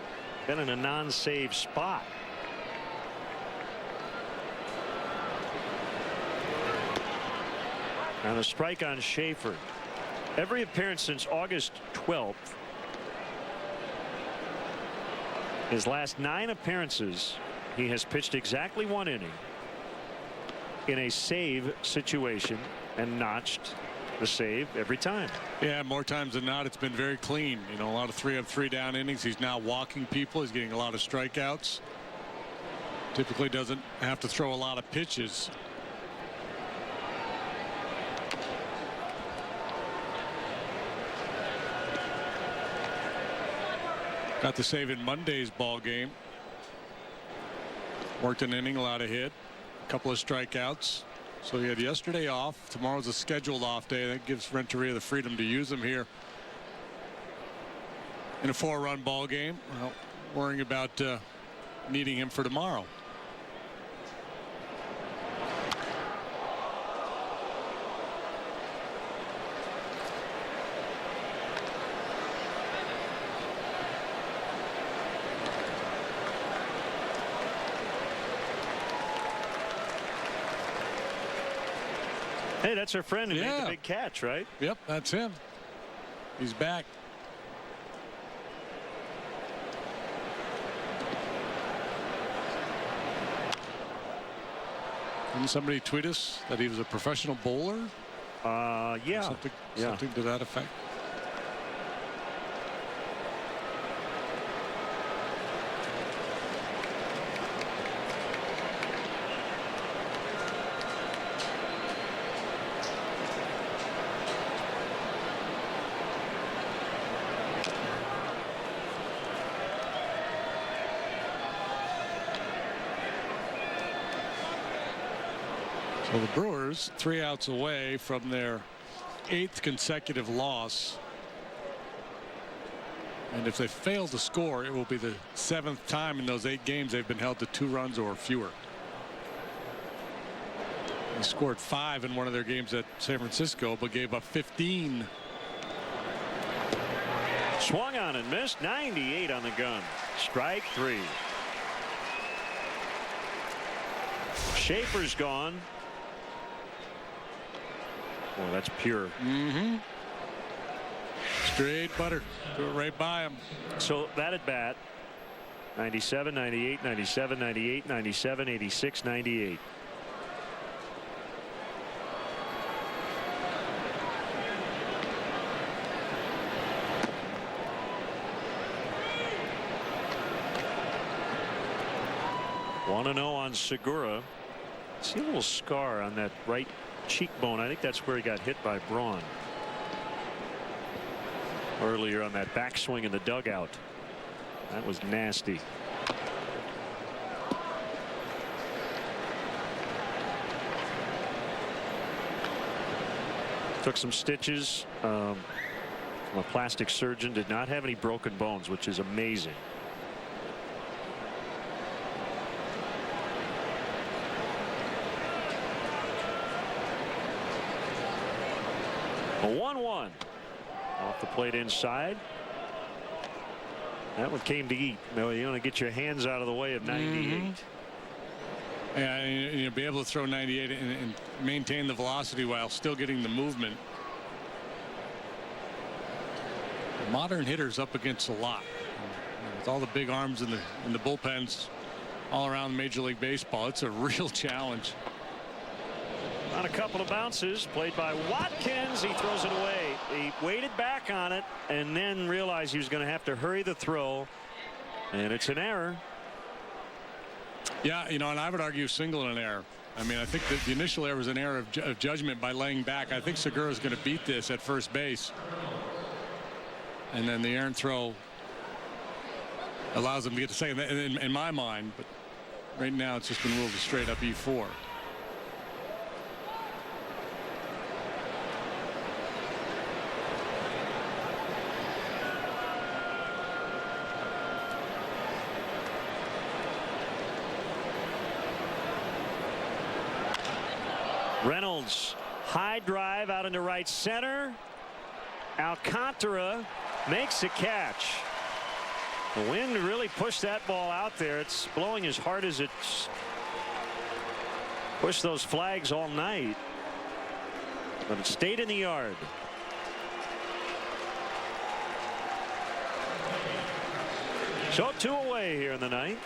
been in a non-save spot. And a strike on Schaefer. Every appearance since August 12th. His last 9 appearances, he has pitched exactly 1 inning in a save situation and notched the save every time. Yeah, more times than not, it's been very clean. You know, a lot of 3-up, 3-down innings. He's now walking people. He's getting a lot of strikeouts. Typically doesn't have to throw a lot of pitches. Got the save in Monday's ball game. Worked an inning, allowed a hit, a couple of strikeouts. So he had yesterday off. Tomorrow's a scheduled off day. That gives Renteria the freedom to use him here in a 4-run ball game. Well, worrying about needing him for tomorrow. Hey, that's our friend who made the big catch, right? Yep, that's him. He's back. Didn't somebody tweet us that he was a professional bowler? Yeah. Something to that effect. So the Brewers 3 outs away from their 8th consecutive loss. And if they fail to score, it will be the 7th time in those 8 games they've been held to 2 runs or fewer. They scored 5 in one of their games at San Francisco, but gave up 15. Swung on and missed. 98 on the gun. Strike 3. Schaefer's gone. Well, that's pure. Straight butter. Go right by him. So that at bat. 97, 98, 97, 98, 97, 86, 98. Want to know on Segura. See a little scar on that right cheekbone. I think that's where he got hit by Braun earlier on that backswing in the dugout. That was nasty. Took some stitches from a plastic surgeon. Did not have any broken bones, which is amazing. A 1-1 off the plate inside. That one came to eat. No, you want to get your hands out of the way of 98. Yeah, and you'll be able to throw 98 and maintain the velocity while still getting the movement. Modern hitters up against a lot. With all the big arms in the bullpens all around Major League Baseball, it's a real challenge. On a couple of bounces played by Watkins. He throws it away. He waited back on it and then realized he was going to have to hurry the throw, and it's an error. Yeah, you know, and I would argue single an error. I mean, I think that the initial error was an error of judgment by laying back. I think Segura is going to beat this at first base, and then the errant throw allows him to get to second in my mind, but right now it's just been ruled a straight up E4. Reynolds, high drive out into right center. Alcantara makes a catch. The wind really pushed that ball out there. It's blowing as hard as it's pushed those flags all night, but it stayed in the yard. So 2 away here in the 9th.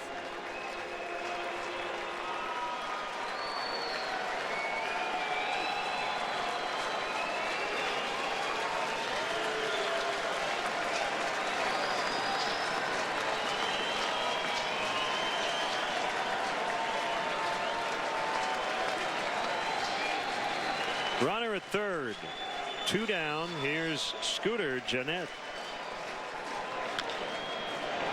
Runner at third. 2 down. Here's Scooter Gennett.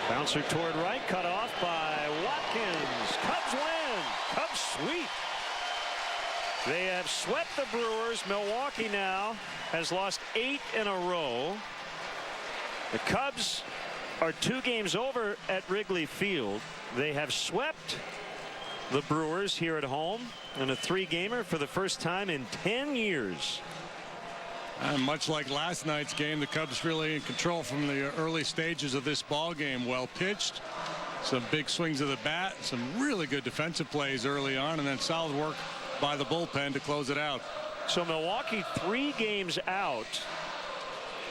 Bouncer toward right. Cut off by Watkins. Cubs win. Cubs sweep. They have swept the Brewers. Milwaukee now has lost 8 in a row. The Cubs are 2 games over at Wrigley Field. They have swept the Brewers here at home in a 3-gamer for the first time in 10 years. And much like last night's game, the Cubs really in control from the early stages of this ball game. Well pitched, some big swings of the bat, some really good defensive plays early on, and then solid work by the bullpen to close it out. So Milwaukee 3 games out.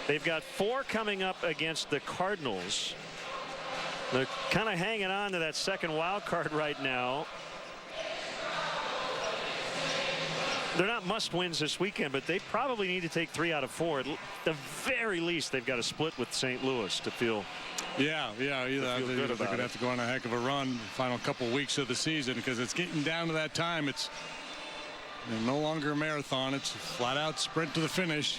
They've got 4 coming up against the Cardinals. They're kind of hanging on to that second wild card right now. They're not must-wins this weekend, but they probably need to take 3 out of 4. At the very least, they've got to split with St. Louis to feel. Yeah. They're going to have to go on a heck of a run the final couple weeks of the season, because it's getting down to that time. It's no longer a marathon. It's a flat-out sprint to the finish.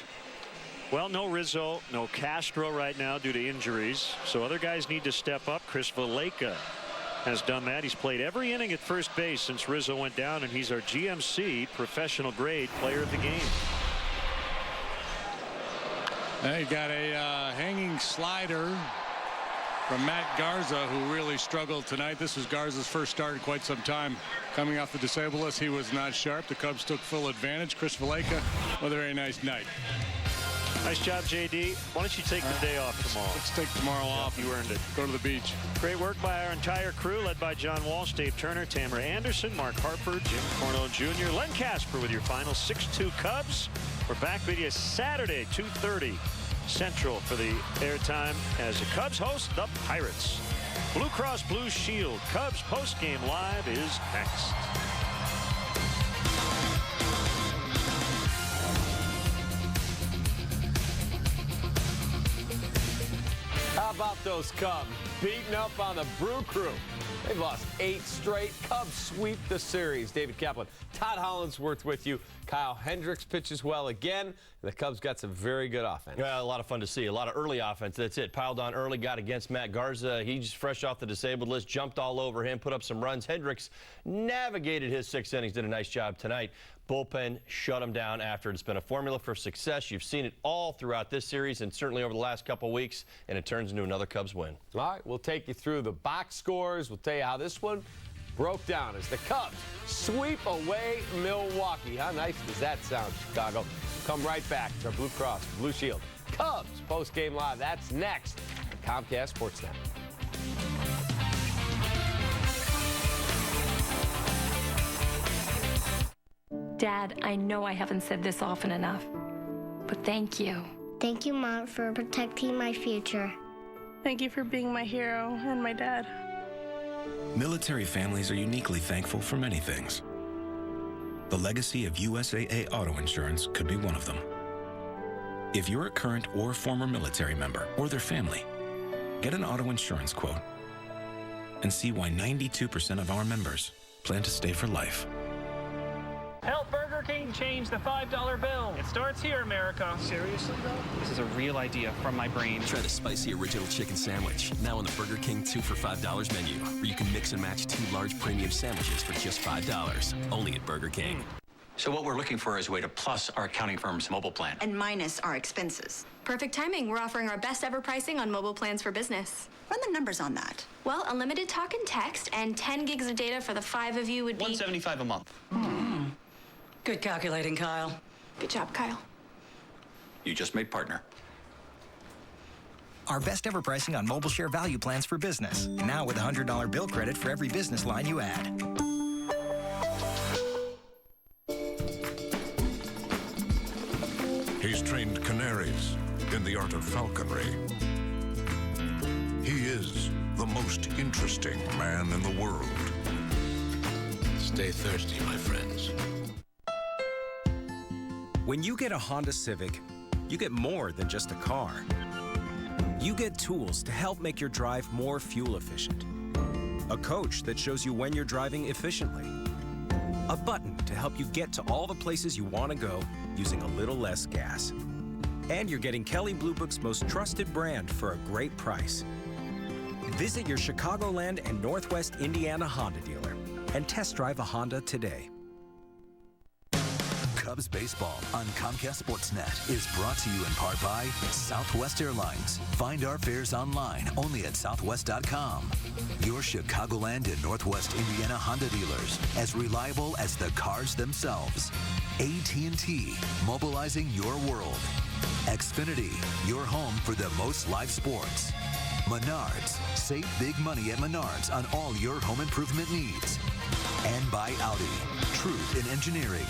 Well, no Rizzo, no Castro right now due to injuries. So other guys need to step up. Chris Valaika has done that. He's played every inning at first base since Rizzo went down, and he's our GMC professional grade player of the game. They got a hanging slider from Matt Garza, who really struggled tonight. This was Garza's first start in quite some time. Coming off the disabled list, he was not sharp. The Cubs took full advantage. Chris Valaika with a very nice night. Nice job, JD. Why don't you take the day off tomorrow? Let's take tomorrow off. You earned it. Go to the beach. Great work by our entire crew, led by John Walsh, Dave Turner, Tamara Anderson, Mark Harper, Jim Cornell Jr., Len Casper with your final 6-2 Cubs. We're back with you Saturday, 2:30 Central for the airtime as the Cubs host the Pirates. Blue Cross Blue Shield Cubs postgame live is next. How about those Cubs beating up on the Brew Crew? They've lost 8 straight. Cubs sweep the series. David Kaplan, Todd Hollandsworth with you. Kyle Hendricks pitches well again. And the Cubs got some very good offense. Yeah, a lot of fun to see. A lot of early offense. That's it. Piled on early, got against Matt Garza. He's fresh off the disabled list, jumped all over him, put up some runs. Hendricks navigated his 6 innings, did a nice job tonight. Bullpen shut him down after. It's been a formula for success. You've seen it all throughout this series and certainly over the last couple of weeks, and it turns into another Cubs win. All right, we'll take you through the box scores. We'll tell you how this one broke down as the Cubs sweep away Milwaukee. How nice does that sound, Chicago? Come right back to Blue Cross Blue Shield Cubs post-game live. That's next on Comcast Sportsnet. Dad, I know I haven't said this often enough, but thank you. Thank you, Mom, for protecting my future. Thank you for being my hero and my dad. Military families are uniquely thankful for many things. The legacy of USAA Auto Insurance could be one of them. If you're a current or former military member or their family, get an auto insurance quote and see why 92% of our members plan to stay for life. Help Burger King change the $5 bill. It starts here, America. Seriously, though? This is a real idea from my brain. Try the spicy original chicken sandwich, now on the Burger King 2 for $5 menu, where you can mix and match 2 large premium sandwiches for just $5, only at Burger King. So what we're looking for is a way to plus our accounting firm's mobile plan. And minus our expenses. Perfect timing. We're offering our best ever pricing on mobile plans for business. Run the numbers on that. Well, unlimited talk and text and 10 gigs of data for the 5 of you would be $175 a month. Good calculating, Kyle. Good job, Kyle. You just made partner. Our best ever pricing on mobile share value plans for business. Now with a $100 bill credit for every business line you add. He's trained canaries in the art of falconry. He is the most interesting man in the world. Stay thirsty, my friends. When you get a Honda Civic, you get more than just a car. You get tools to help make your drive more fuel efficient. A coach that shows you when you're driving efficiently. A button to help you get to all the places you want to go using a little less gas. And you're getting Kelley Blue Book's most trusted brand for a great price. Visit your Chicagoland and Northwest Indiana Honda dealer and test drive a Honda today. Cubs baseball on Comcast Sportsnet is brought to you in part by Southwest Airlines. Find our fares online only at southwest.com. Your Chicagoland and Northwest Indiana Honda dealers, as reliable as the cars themselves. AT&T, mobilizing your world. Xfinity, your home for the most live sports. Menards, save big money at Menards on all your home improvement needs. And by Audi, truth in engineering.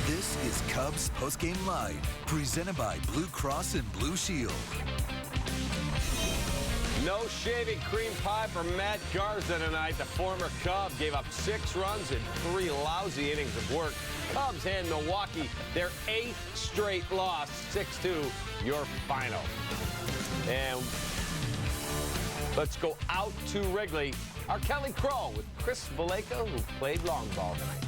This is Cubs Postgame Live, presented by Blue Cross and Blue Shield. No shaving cream pie for Matt Garza tonight. The former Cub gave up 6 runs in 3 lousy innings of work. Cubs hand Milwaukee their 8th straight loss, 6-2, your final. And let's go out to Wrigley our Kelly Crow with Chris Valaika, who played long ball tonight.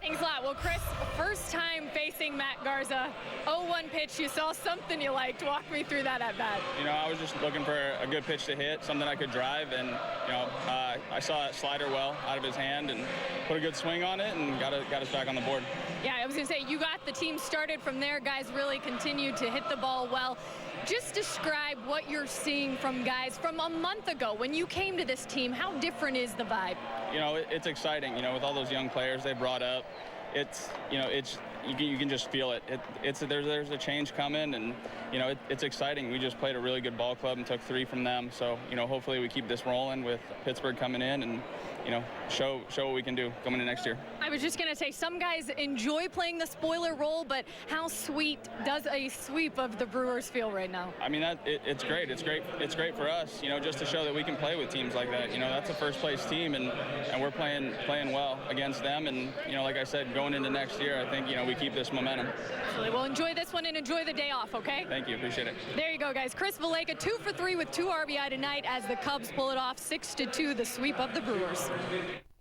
Thanks a lot. Well, Chris, first time facing Matt Garza, 0-1 pitch. You saw something you liked. Walk me through that at bat. You know, I was just looking for a good pitch to hit, something I could drive, and you know, I saw that slider well out of his hand and put a good swing on it and got us back on the board. Yeah, I was going to say, you got the team started from there. Guys really continued to hit the ball well. Just describe what you're seeing from guys from a month ago when you came to this team. How different is the vibe? You know, it's exciting. You know, with all those young players they brought up, it's, you know, it's you can just feel it. There's a change coming, and you know, it's exciting. We just played a really good ball club and took 3 from them. So you know, hopefully we keep this rolling with Pittsburgh coming in and you know, show what we can do coming into next year. I was just going to say, some guys enjoy playing the spoiler role, but how sweet does a sweep of the Brewers feel right now? I mean, it's great. It's great for us, you know, just to show that we can play with teams like that. You know, that's a first-place team, and we're playing well against them. And you know, like I said, going into next year, I think, you know, we keep this momentum. Absolutely. Well, enjoy this one and enjoy the day off, okay? Thank you. Appreciate it. There you go, guys. Chris Valaika, 2 for 3 with 2 RBI tonight as the Cubs pull it off 6-2, the sweep of the Brewers.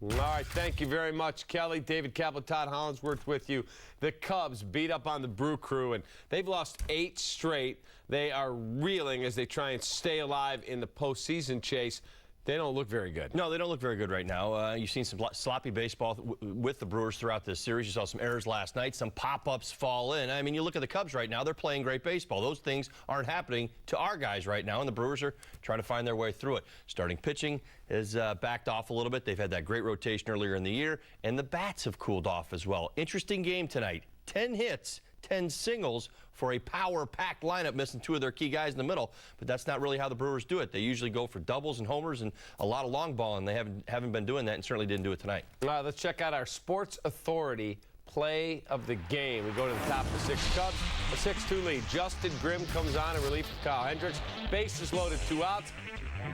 All right, thank you very much, Kelly. David Kaplan, Todd Hollandsworth with you. The Cubs beat up on the Brew Crew, and they've lost 8 straight. They are reeling as they try and stay alive in the postseason chase. They don't look very good. No, they don't look very good right now. You've seen some sloppy baseball with the Brewers throughout this series. You saw some errors last night, some pop-ups fall in. I mean, you look at the Cubs right now, they're playing great baseball. Those things aren't happening to our guys right now, and the Brewers are trying to find their way through it. Starting pitching has backed off a little bit. They've had that great rotation earlier in the year, and the bats have cooled off as well. Interesting game tonight. 10 hits, 10 singles for a power-packed lineup, missing 2 of their key guys in the middle. But that's not really how the Brewers do it. They usually go for doubles and homers and a lot of long ball, and they haven't been doing that, and certainly didn't do it tonight. Let's check out our Sports Authority play of the game. We go to the top of the 6 Cubs, a 6-2 lead. Justin Grimm comes on in relief of Kyle Hendricks. Bases loaded, 2 outs.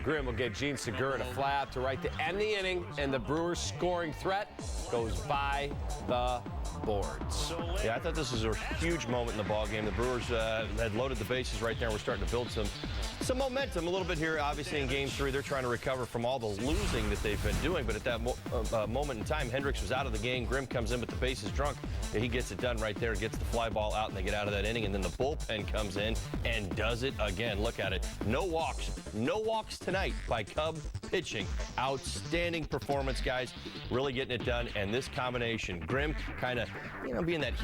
Grimm will get Gene Segura to fly out to right to end the inning, and the Brewers' scoring threat goes by the boards. Yeah, I thought this was a huge moment in the ballgame. The Brewers had loaded the bases right there. We're starting to build some momentum a little bit here. Obviously, in Game 3, they're trying to recover from all the losing that they've been doing. But at that moment in time, Hendricks was out of the game. Grimm comes in with the bases drunk. He gets it done right there, gets the fly ball out, and they get out of that inning. And then the bullpen comes in and does it again. Look at it. No walks tonight by Cub pitching. Outstanding performance, guys. Really getting it done. And this combination, Grimm kind of, you know, being that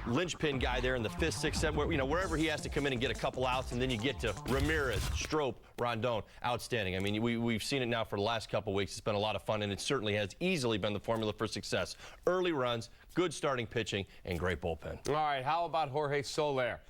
linchpin guy there in the 5th, 6th, 7th, you know, wherever he has to come in and get a couple outs, and then you get to Ramirez, Strop, Rondon. Outstanding. I mean, we've seen it now for the last couple weeks. It's been a lot of fun, and it certainly has easily been the formula for success. Early runs, good starting pitching, and great bullpen. All right, how about Jorge Soler?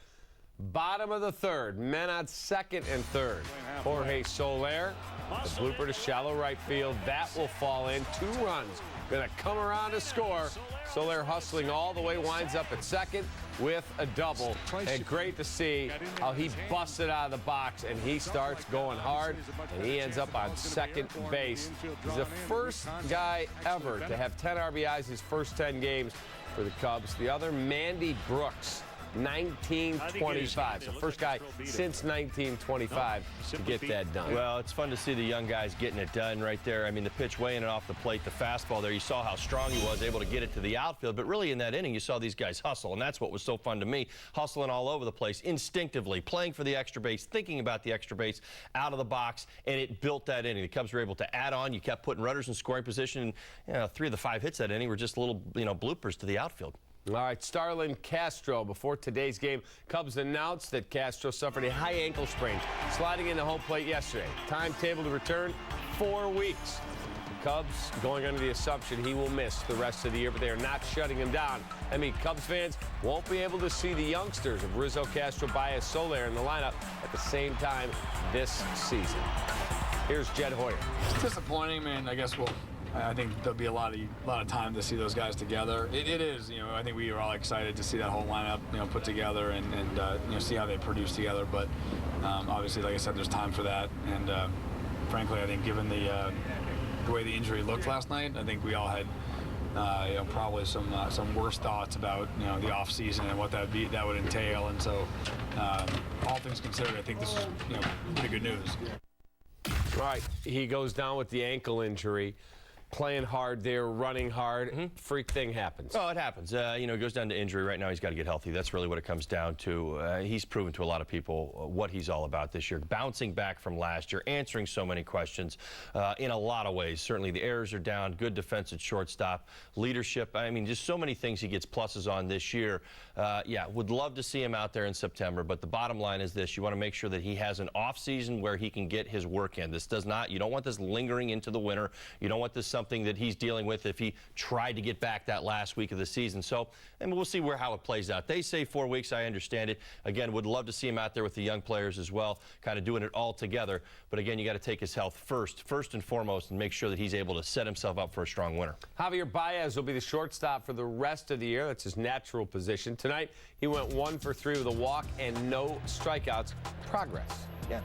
Bottom of the 3rd, men on 2nd and 3rd. Jorge Soler, the blooper to shallow right field. That will fall in. 2 runs. Gonna come around to score. Soler hustling all the way, winds up at 2nd with a double. And great to see how he busted out of the box, and he starts going hard, and he ends up on 2nd base. He's the first guy ever to have 10 RBIs his first 10 games for the Cubs. The other, Mandy Brooks. 1925. So first guy since 1925 to get that done. Well, it's fun to see the young guys getting it done right there. I mean, the pitch weighing it off the plate, the fastball there, you saw how strong he was, able to get it to the outfield. But really in that inning, you saw these guys hustle, and that's what was so fun to me. Hustling all over the place, instinctively, playing for the extra base, thinking about the extra base out of the box, and it built that inning. The Cubs were able to add on. You kept putting runners in scoring position, and 3 of the 5 hits that inning were just little, bloopers to the outfield. All right, Starlin Castro. Before today's game, Cubs announced that Castro suffered a high ankle sprain, sliding into home plate yesterday. Timetable to return, 4 weeks. The Cubs going under the assumption he will miss the rest of the year, but they are not shutting him down. I mean, Cubs fans won't be able to see the youngsters of Rizzo, Castro, Baez, Soler in the lineup at the same time this season. Here's Jed Hoyer. It's disappointing, man. I think there'll be a lot of time to see those guys together. It is, I think we are all excited to see that whole lineup, put together and see how they produce together. But obviously, like I said, there's time for that. And frankly, I think given the way the injury looked last night, I think we all had probably some worse thoughts about the off season and what that would entail. And so, all things considered, I think this is pretty good news. All right, he goes down with the ankle injury. Playing hard there, running hard. Freak thing happens. Oh, it happens. You know, it goes down to injury. Right now, he's got to get healthy. That's really what it comes down to. He's proven to a lot of people what he's all about this year. Bouncing back from last year, answering so many questions in a lot of ways. Certainly, the errors are down. Good defense at shortstop. Leadership. I mean, just so many things he gets pluses on this year. Yeah, would love to see him out there in September. But the bottom line is this. You want to make sure that he has an off season where he can get his work in. This does not, you don't want this lingering into the winter. You don't want this something that he's dealing with if he tried to get back that last week of the season. So, and we'll see how it plays out. They say 4 weeks. I understand it. Again, would love to see him out there with the young players as well, kind of doing it all together. But again, you got to take his health first and foremost, and make sure that he's able to set himself up for a strong winter. Javier Baez will be the shortstop for the rest of the year. That's his natural position. Tonight, he went 1 for 3 with a walk and no strikeouts. Progress. Yeah,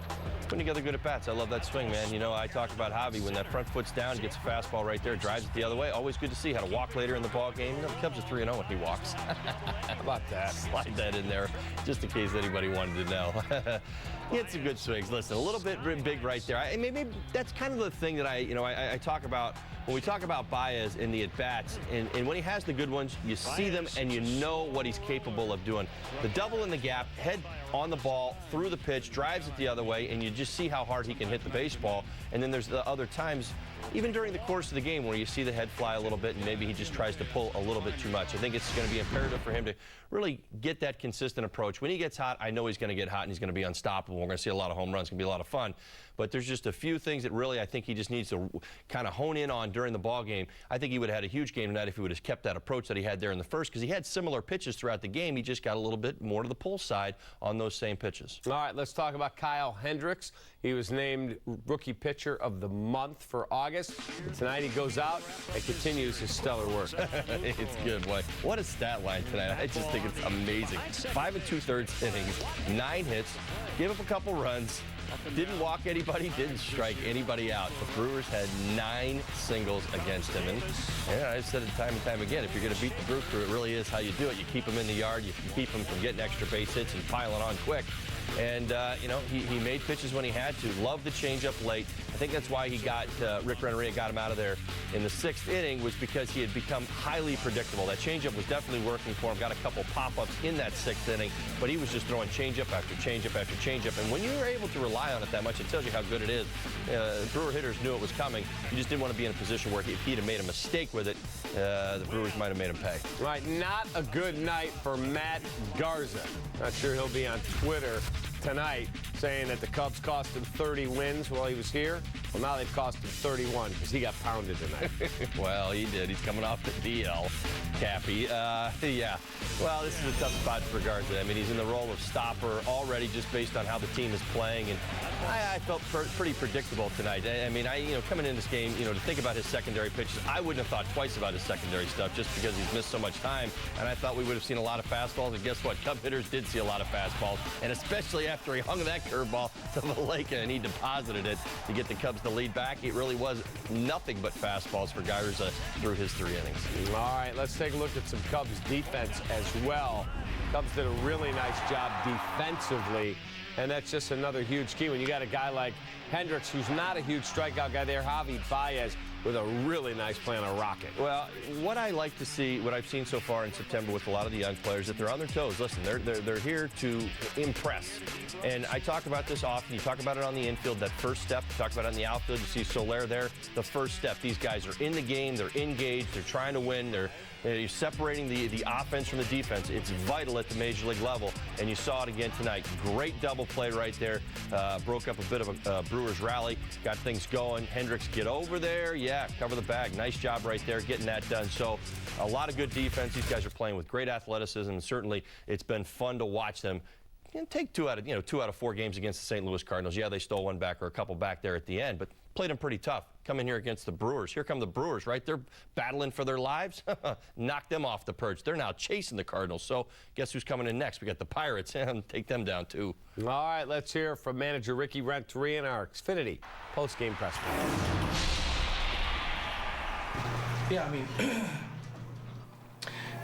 putting together good at-bats. I love that swing, man. You know, I talked about Javi. When that front foot's down, gets a fastball right there, drives it the other way. Always good to see. Had a walk later in the ball game. You know, the Cubs are 3-0 when he walks. How about that? Slide that in there, just in case anybody wanted to know. He had some good swings. Listen, a little bit big right there. Maybe that's kind of the thing that I talk about when we talk about Baez in the at-bats, and when he has the good ones, you see them and you know what he's capable of doing. The double in the gap, head on the ball, through the pitch, drives it the other way, and you just see how hard he can hit the baseball. And then there's the other times, even during the course of the game, where you see the head fly a little bit and maybe he just tries to pull a little bit too much. I think it's going to be imperative for him to really get that consistent approach. When he gets hot, I know he's going to get hot and he's going to be unstoppable. We're going to see a lot of home runs. It's going to be a lot of fun. But there's just a few things that really I think he just needs to kind of hone in on during the ball game. I think he would have had a huge game tonight if he would have kept that approach that he had there in the first, because he had similar pitches throughout the game. He just got a little bit more to the pull side on those same pitches. All right, let's talk about Kyle Hendricks. He was named Rookie Pitcher of the Month for August. Tonight he goes out and continues his stellar work. It's good, boy. What a stat line tonight. I just think it's amazing. 5 2/3 innings, 9 hits, gave up a couple runs, didn't walk anybody, didn't strike anybody out. The Brewers had 9 singles against him. And yeah, I've said it time and time again, if you're going to beat the Brew Crew, it really is how you do it. You keep them in the yard, you keep them from getting extra base hits and piling on quick. And, you know, he made pitches when he had to. Loved the changeup late. I think that's why he got Rick Renneria got him out of there in the 6th inning, was because he had become highly predictable. That changeup was definitely working for him. Got a couple pop-ups in that 6th inning, but he was just throwing changeup after changeup after changeup. And when you're able to rely on it that much, it tells you how good it is. Brewer hitters knew it was coming. You just didn't want to be in a position where if he'd have made a mistake with it, the Brewers might have made him pay. Right, not a good night for Matt Garza. Not sure he'll be on Twitter tonight saying that the Cubs cost him 30 wins while he was here. Well, now they've cost him 31 because he got pounded tonight. Well, he did. He's coming off the DL, Cappy. Yeah. Well, this is a tough spot for Garza. I mean, he's in the role of stopper already just based on how the team is playing. And I felt pretty predictable tonight. I mean, coming in this game, to think about his secondary pitches, I wouldn't have thought twice about his secondary stuff just because he's missed so much time. And I thought we would have seen a lot of fastballs. And guess what? Cub hitters did see a lot of fastballs. And especially after he hung that curveball to Valaika and he deposited it to get the Cubs the lead back, it really was nothing but fastballs for Garza through his 3 innings. All right, let's take a look at some Cubs defense as well. Cubs did a really nice job defensively, and that's just another huge key when you got a guy like Hendricks, who's not a huge strikeout guy there, Javi Baez with a really nice play on a rocket. Well, what I like to see, what I've seen so far in September with a lot of the young players, that they're on their toes. Listen, they're here to impress. And I talk about this often. You talk about it on the infield, that first step. You talk about it on the outfield. You see Soler there, the first step. These guys are in the game. They're engaged. They're trying to win. They're separating the offense from the defense. It's vital at the major league level, and you saw it again tonight. Great double play right there. Broke up a bit of a Brewers rally, got things going. Hendricks, get over there. Yeah, cover the bag. Nice job right there getting that done. So a lot of good defense. These guys are playing with great athleticism, and certainly it's been fun to watch them. And take 2 out of 4 games against the St. Louis Cardinals. Yeah, they stole one back or a couple back there at the end, but played them pretty tough. Come in here against the Brewers. Here come the Brewers, right? They're battling for their lives. Knock them off the perch. They're now chasing the Cardinals. So guess who's coming in next? We got the Pirates, and take them down too. All right, let's hear from manager Ricky Renteria in our Xfinity post-game press conference. Yeah, I mean,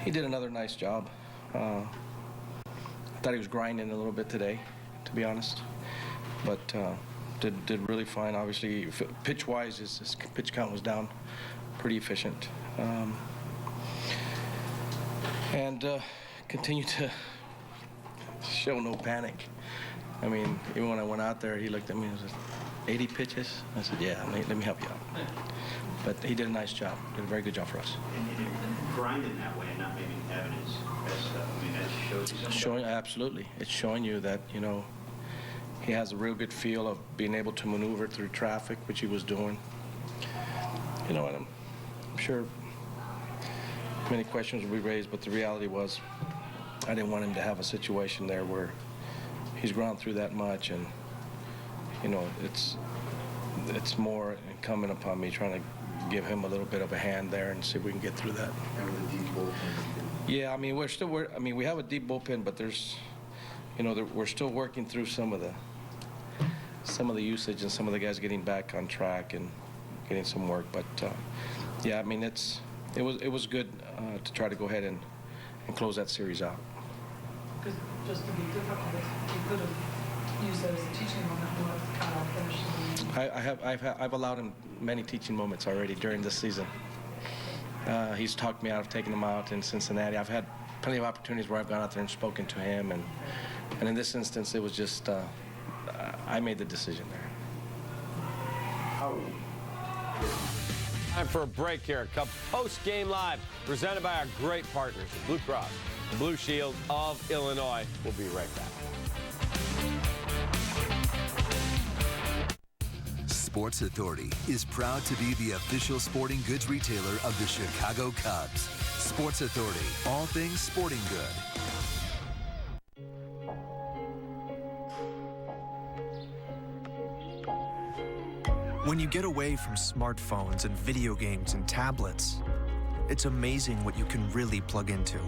he did another nice job. I thought he was grinding a little bit today, to be honest. But did really fine. Obviously, pitch-wise, his pitch count was down, pretty efficient. And continued to show no panic. I mean, even when I went out there, he looked at me and said, 80 pitches? I said, yeah, let me help you out. But he did a nice job, did a very good job for us. And grinding that way and not maybe having his best stuff, I mean, that shows you something. Showing, absolutely. It's showing you that, you know, he has a real good feel of being able to maneuver through traffic, which he was doing. You know, and I'm sure many questions will be raised, but the reality was I didn't want him to have a situation there where he's ground through that much, and, you know, it's more incumbent upon me trying to give him a little bit of a hand there and see if we can get through that. And with the deep bullpen. Yeah, I mean, we have a deep bullpen, but there's, you know, we're still working through some of the usage and some of the guys getting back on track and getting some work. But yeah, I mean, it was good to try to go ahead and close that series out. Because just to be different, you could have used that as a teaching moment more to kind of finish. I've allowed him many teaching moments already during this season. He's talked me out of taking him out in Cincinnati. I've had plenty of opportunities where I've gone out there and spoken to him, and in this instance, it was just I made the decision there. Time for a break here. Cubs post-game live, presented by our great partners, Blue Cross, Blue Shield of Illinois. We'll be right back. Sports Authority is proud to be the official sporting goods retailer of the Chicago Cubs. Sports Authority, all things sporting good. When you get away from smartphones and video games and tablets, it's amazing what you can really plug into.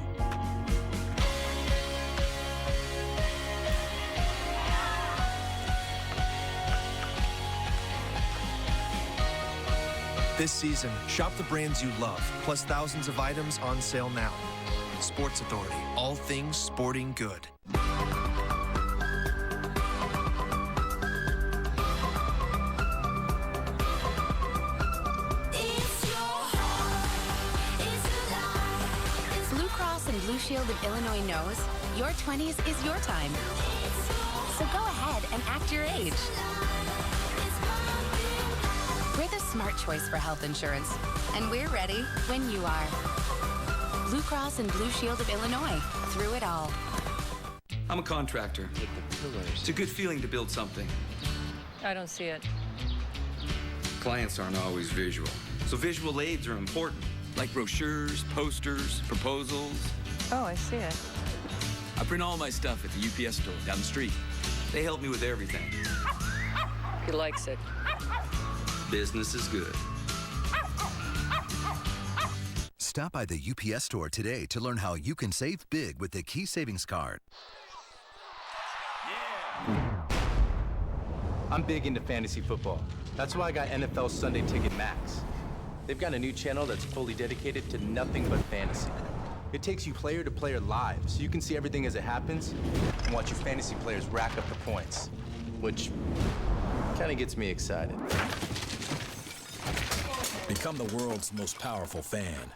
This season, shop the brands you love, plus thousands of items on sale now. Sports Authority, all things sporting good. Blue Cross and Blue Shield of Illinois knows your 20s is your time. So go ahead and act your age. We're the smart choice for health insurance, and we're ready when you are. Blue Cross and Blue Shield of Illinois, through it all. I'm a contractor. It's a good feeling to build something. I don't see it. Clients aren't always visual, so visual aids are important, like brochures, posters, proposals. Oh, I see it. I print all my stuff at the UPS store down the street. They help me with everything. He likes it. Business is good. Stop by the UPS store today to learn how you can save big with the Key Savings Card. I'm big into fantasy football. That's why I got NFL Sunday Ticket Max. They've got a new channel that's fully dedicated to nothing but fantasy. It takes you player to player live, so you can see everything as it happens and watch your fantasy players rack up the points, which kind of gets me excited. Become the world's most powerful fan.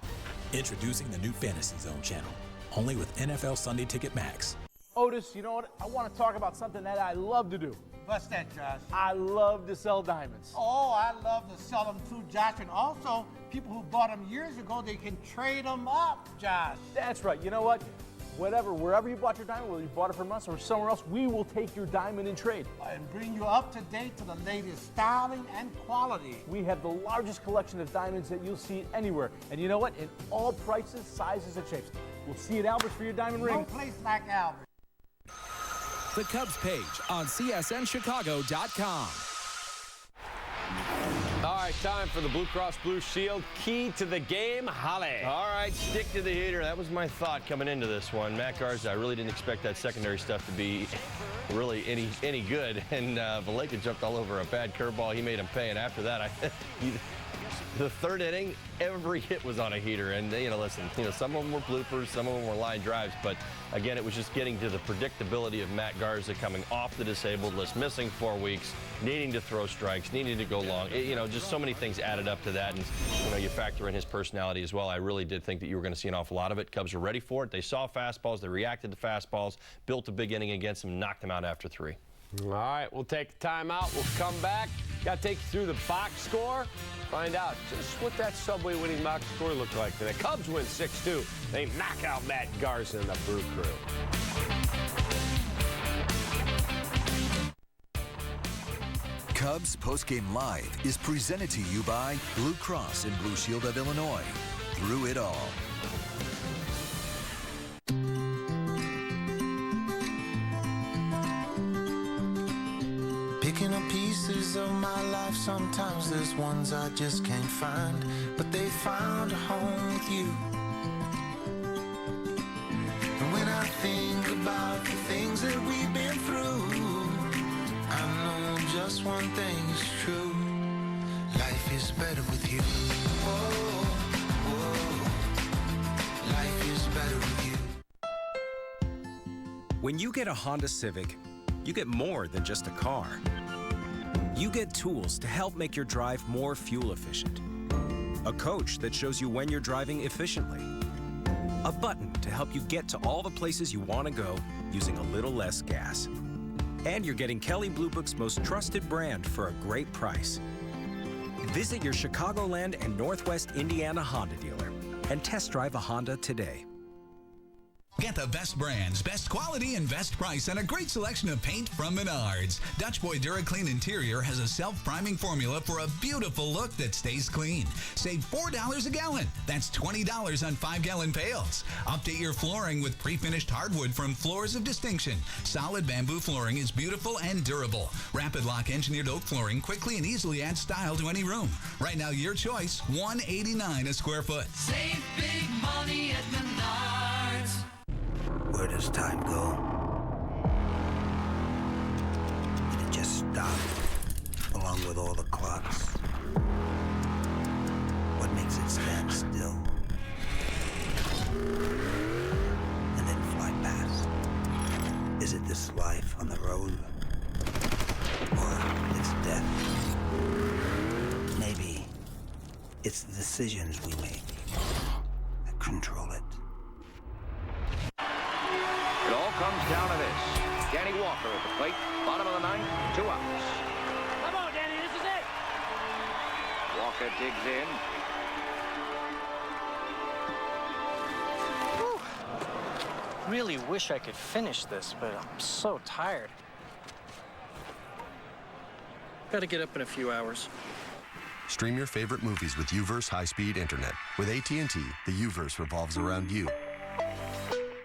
Introducing the new Fantasy Zone channel, only with NFL Sunday Ticket Max. Otis, you know what? I want to talk about something that I love to do. What's that, Josh? I love to sell diamonds. Oh, I love to sell them too, Josh. And also, people who bought them years ago, they can trade them up, Josh. That's right. You know what? Wherever you bought your diamond, whether you bought it from us or somewhere else, we will take your diamond in trade. And bring you up to date to the latest styling and quality. We have the largest collection of diamonds that you'll see anywhere. And you know what? In all prices, sizes, and shapes. We'll see you at Albert's for your diamond ring. No place like Albert. The Cubs page on CSNChicago.com. All right, time for the Blue Cross Blue Shield key to the game, Holly. All right, stick to the heater. That was my thought coming into this one. Matt Garza, I really didn't expect that secondary stuff to be really any good. And Valleca jumped all over a bad curveball. He made him pay. And after that, The third inning, every hit was on a heater. And, listen, some of them were bloopers, some of them were line drives. But, again, it was just getting to the predictability of Matt Garza coming off the disabled list, missing 4 weeks, needing to throw strikes, needing to go long. Just so many things added up to that. And, you factor in his personality as well. I really did think that you were going to see an awful lot of it. Cubs were ready for it. They saw fastballs. They reacted to fastballs, built a big inning against them, knocked them out after 3. All right, we'll take a timeout. We'll come back. Got to take you through the box score. Find out just what that Subway winning box score looked like today. Cubs win 6-2. They knock out Matt Garza and the Brew Crew. Cubs Postgame Live is presented to you by Blue Cross and Blue Shield of Illinois. Through it all. Picking up pieces of my life, sometimes there's ones I just can't find, but they found a home with you. And when I think about the things that we've been through, I know just one thing is true. Life is better with you. Oh, oh, life is better with you. When you get a Honda Civic, you get more than just a car. You get tools to help make your drive more fuel efficient. A coach that shows you when you're driving efficiently. A button to help you get to all the places you want to go using a little less gas. And you're getting Kelley Blue Book's most trusted brand for a great price. Visit your Chicagoland and Northwest Indiana Honda dealer and test drive a Honda today. Get the best brands, best quality, and best price on a great selection of paint from Menards. Dutch Boy DuraClean Interior has a self-priming formula for a beautiful look that stays clean. Save $4 a gallon. That's $20 on 5-gallon pails. Update your flooring with pre-finished hardwood from Floors of Distinction. Solid bamboo flooring is beautiful and durable. Rapid Lock engineered oak flooring quickly and easily adds style to any room. Right now, your choice, $189 a square foot. Save big money at Menards. Where does time go? Did it just stop, along with all the clocks? What makes it stand still? And then fly past? Is it this life on the road? Or it's death? Maybe it's the decisions we make that control it. It all comes down to this. Danny Walker at the plate, bottom of the ninth, 2 outs. Come on, Danny, this is it. Walker digs in. Whew. Really wish I could finish this, but I'm so tired. Gotta get up in a few hours. Stream your favorite movies with UVerse high-speed internet. With AT&T, the UVerse revolves around you.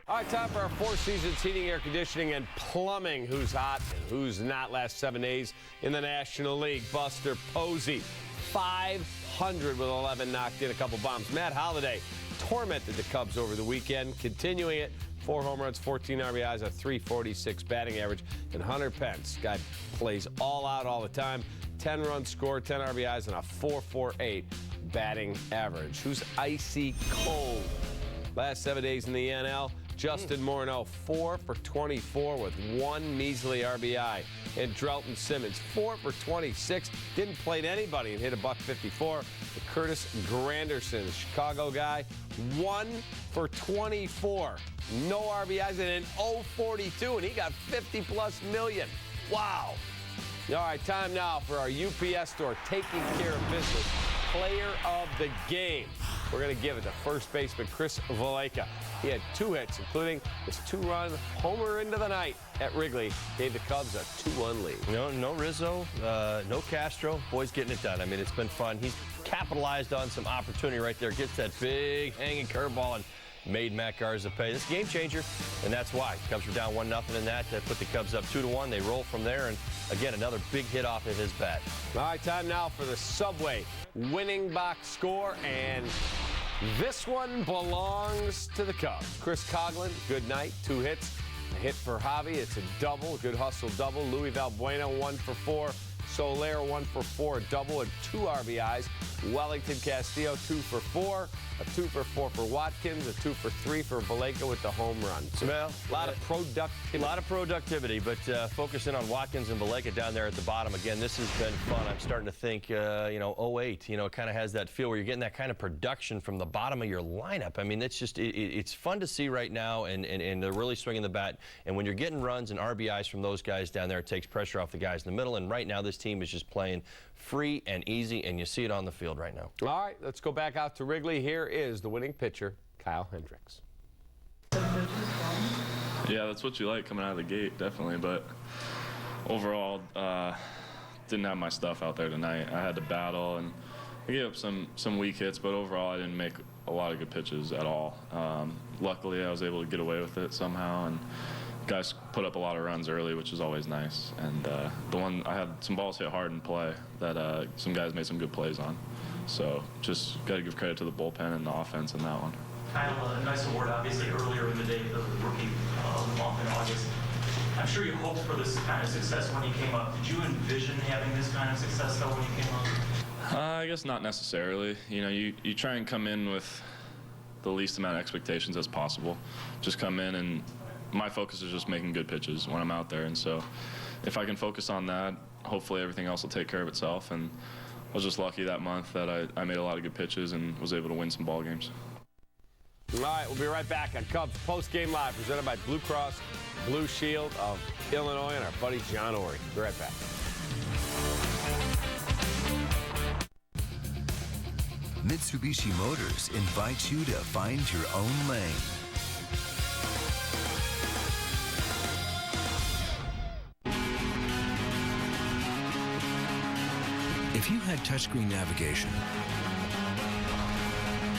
All right, time for our Four Seasons Heating, Air Conditioning, and Plumbing. Who's hot and who's not last 7 days in the National League. Buster Posey, 500 with 11 knocked in, a couple bombs. Matt Holliday tormented the Cubs over the weekend, continuing it. 4 home runs, 14 RBIs, a .346 batting average. And Hunter Pence, guy plays all out all the time. 10 runs scored, 10 RBIs, and a .448 batting average. Who's icy cold? Last 7 days in the NL. Justin Morneau, 4 for 24 with 1 measly RBI. And Drelton Simmons, 4 for 26. Didn't play to anybody and hit a .154. Curtis Granderson, the Chicago guy, 1 for 24. No RBIs and an .042, and he got 50+ million. Wow. All right, time now for our UPS store taking care of business. Player of the game. We're going to give it to first baseman Chris Valaika. He had 2 hits, including his 2-run homer into the night at Wrigley. Gave the Cubs a 2-1 lead. No Rizzo, no Castro. Boys getting it done. I mean, it's been fun. He's capitalized on some opportunity right there. Gets that big hanging curveball and made Matt Garza pay. This is a game changer, and that's why. Cubs were down 1-0 in that. That put the Cubs up 2-1. They roll from there, and again, another big hit off of his bat. All right, time now for the Subway winning box score, and this one belongs to the Cubs. Chris Coghlan, good night, 2 hits. A hit for Javi, it's a double, good hustle double. Louis Valbuena, 1 for 4. Soler 1 for 4, a double and 2 RBIs. Wellington Castillo 2 for 4, a 2 for 4 for Watkins, a 2 for 3 for Valaika with the home run. So, well, a lot of productivity, but focusing on Watkins and Valaika down there at the bottom. Again, this has been fun. I'm starting to think, 08, it kind of has that feel where you're getting that kind of production from the bottom of your lineup. I mean, it's just, it's fun to see right now, and they're really swinging the bat. And when you're getting runs and RBIs from those guys down there, it takes pressure off the guys in the middle. And right now, this team is just playing free and easy, and you see it on the field right now. All right, let's go back out to Wrigley. Here is the winning pitcher, Kyle Hendricks. Yeah, that's what you like coming out of the gate, definitely. But overall, didn't have my stuff out there tonight. I had to battle, and I gave up some weak hits, but overall I didn't make a lot of good pitches at all. Luckily, I was able to get away with it somehow, and guys put up a lot of runs early, which is always nice. And the one I had some balls hit hard in play that some guys made some good plays on. So just got to give credit to the bullpen and the offense in that one. Kyle, a nice award, obviously, earlier in the day, the rookie of the month in August. I'm sure you hoped for this kind of success when you came up. Did you envision having this kind of success, though, when you came up? I guess not necessarily. You try and come in with the least amount of expectations as possible. Just come in, and my focus is just making good pitches when I'm out there. And so if I can focus on that, hopefully everything else will take care of itself. And I was just lucky that month that I made a lot of good pitches and was able to win some ball games. All right, we'll be right back on Cubs Post Game Live, presented by Blue Cross Blue Shield of Illinois and our buddy John Ory. Be right back. Mitsubishi Motors invites you to find your own lane. If you had touchscreen navigation,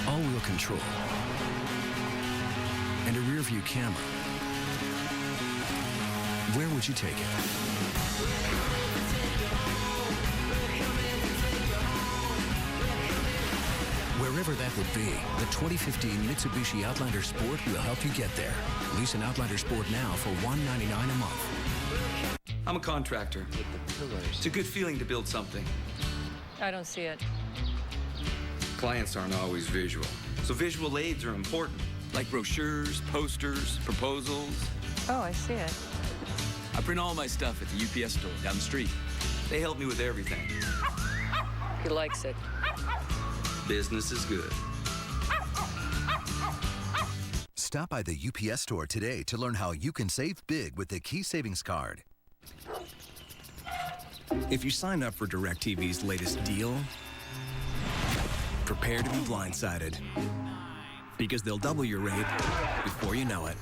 all-wheel control, and a rear-view camera, where would you take it? Wherever that would be, the 2015 Mitsubishi Outlander Sport will help you get there. Lease an Outlander Sport now for $199 a month. I'm a contractor. It's a good feeling to build something. I don't see it. Clients aren't always visual, so visual aids are important, like brochures, posters, proposals. Oh, I see it. I print all my stuff at the UPS store down the street. They help me with everything. He likes it. Business is good. Stop by the UPS store today to learn how you can save big with the Key Savings Card. If you sign up for DirecTV's latest deal, prepare to be blindsided. Because they'll double your rate before you know it.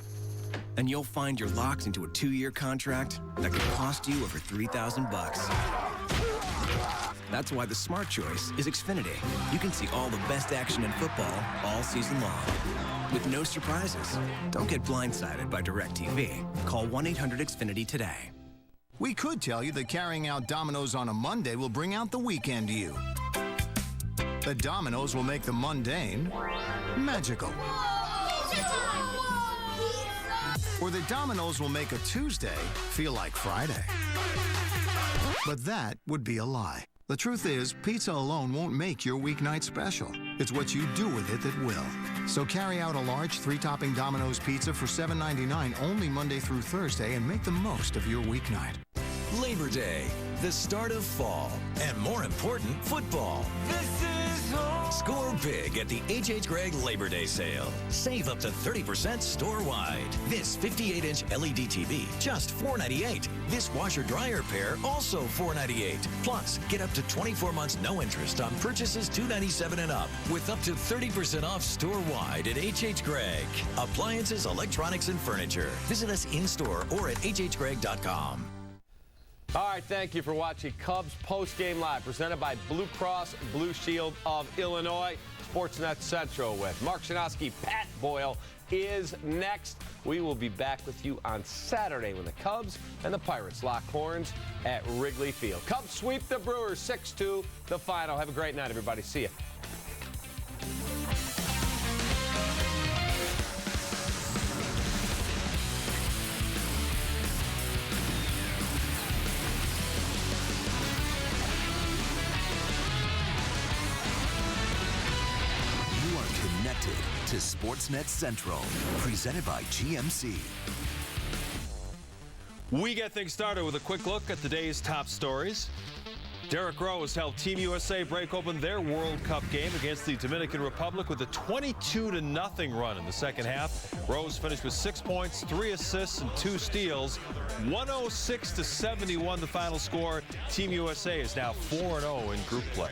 And you'll find you're locked into a 2-year contract that could cost you over $3,000. That's why the smart choice is Xfinity. You can see all the best action in football all season long, with no surprises. Don't get blindsided by DirecTV. Call 1-800-XFINITY today. We could tell you that carrying out Domino's on a Monday will bring out the weekend you. That Domino's will make the mundane magical. Or that Domino's will make a Tuesday feel like Friday. But that would be a lie. The truth is, pizza alone won't make your weeknight special. It's what you do with it that will. So carry out a large 3-topping Domino's pizza for $7.99 only Monday through Thursday and make the most of your weeknight. Labor Day, the start of fall, and more important, football. This is home. Score big at the H.H. Gregg Labor Day sale. Save up to 30% store-wide. This 58-inch LED TV, just $498. This washer-dryer pair, also $498. Plus, get up to 24 months no interest on purchases $297 and up, with up to 30% off store-wide at H.H. Gregg. Appliances, electronics, and furniture. Visit us in-store or at hhgregg.com. All right, thank you for watching Cubs Post Game Live, presented by Blue Cross Blue Shield of Illinois. Sportsnet Central with Mark Szymanski. Pat Boyle is next. We will be back with you on Saturday when the Cubs and the Pirates lock horns at Wrigley Field. Cubs sweep the Brewers 6-2, the final. Have a great night, everybody. See you. to Sportsnet Central, presented by GMC. We get things started with a quick look at today's top stories. Derrick Rose helped Team USA break open their World Cup game against the Dominican Republic with a 22-0 run in the second half. Rose finished with 6 points, 3 assists, and 2 steals. 106-71 the final score. Team USA is now 4-0 in group play.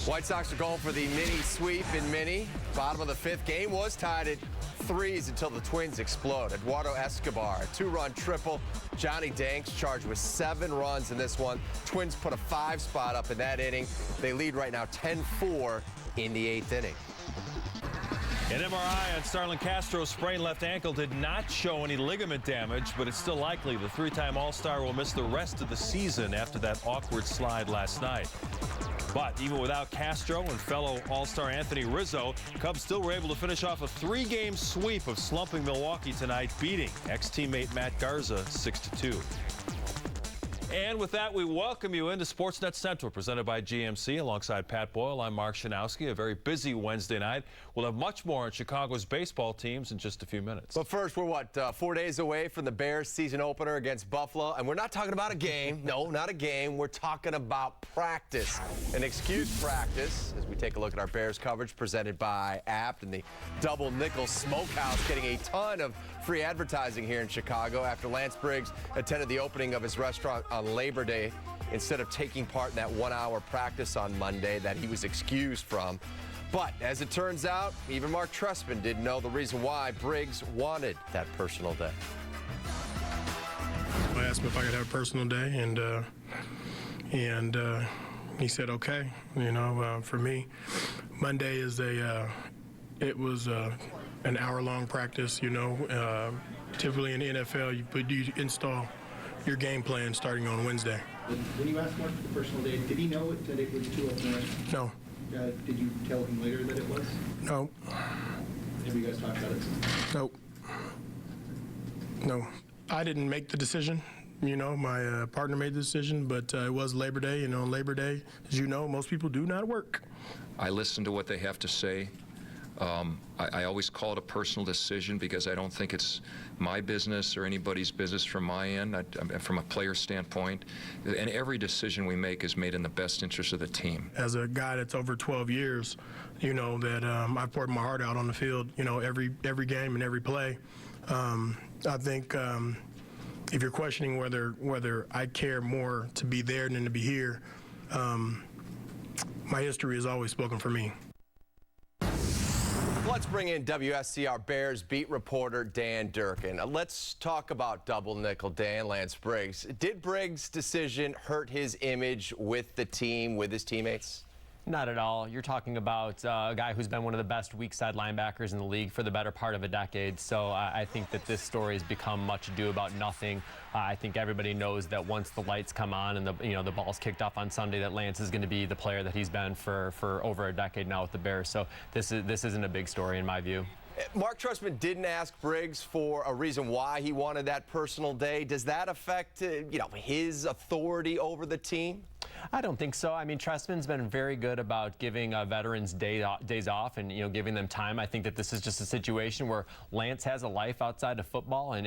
White Sox are going for the mini sweep in mini. Bottom of the fifth. Game was tied at 3s until the Twins explode. Eduardo Escobar, a 2-run triple. Johnny Danks charged with 7 runs in this one. Twins put a 5 spot up in that inning. They lead right now 10-4 in the 8th inning. An MRI on Starlin Castro's sprained left ankle did not show any ligament damage, but it's still likely the 3-time All-Star will miss the rest of the season after that awkward slide last night. But even without Castro and fellow All-Star Anthony Rizzo, Cubs still were able to finish off a 3-game sweep of slumping Milwaukee tonight, beating ex-teammate Matt Garza 6-2. And with that, we welcome you into Sportsnet Central, presented by GMC. Alongside Pat Boyle, I'm Mark Shanowski. A very busy Wednesday night. We'll have much more on Chicago's baseball teams in just a few minutes. But first, we're 4 days away from the Bears season opener against Buffalo, and we're not talking about a game. No, not a game. We're talking about practice, an excused practice, as we take a look at our Bears coverage presented by Apt and the Double Nickel Smokehouse, getting a ton of free advertising here in Chicago after Lance Briggs attended the opening of his restaurant on Labor Day instead of taking part in that 1-hour practice on Monday that he was excused from. But as it turns out, even Mark Trestman didn't know the reason why Briggs wanted that personal day. I asked him if I could have a personal day, and he said okay. You know, for me, Monday is it was an hour-long practice. You know, typically in the NFL, you install your game plan starting on Wednesday. When you asked Mark for the personal day, did he know that it was 2 open? No. Did you tell him later that it was? No. Have you guys talked about it? Nope. No. I didn't make the decision. You know, my partner made the decision, but it was Labor Day, and on Labor Day, as you know, most people do not work. I listen to what they have to say. I always call it a personal decision because I don't think it's my business or anybody's business from my end, from a player standpoint. And every decision we make is made in the best interest of the team. As a guy that's over 12 years, you know, that I poured my heart out on the field, you know, every game and every play. I think if you're questioning whether I care more to be there than to be here, my history has always spoken for me. Let's bring in WSCR Bears beat reporter Dan Durkin. Let's talk about double nickel, Dan. Lance Briggs. Did Briggs' decision hurt his image with the team, with his teammates? Not at all. You're talking about a guy who's been one of the best weak side linebackers in the league for the better part of a decade. So I think that this story has become much ado about nothing. I think everybody knows that once the lights come on and the ball's kicked off on Sunday, that Lance is going to be the player that he's been for over a decade now with the Bears. So this isn't a big story in my view. Mark Trestman didn't ask Briggs for a reason why he wanted that personal day. Does that affect his authority over the team? I don't think so. I mean, Trestman's been very good about giving veterans days off and giving them time. I think that this is just a situation where Lance has a life outside of football, and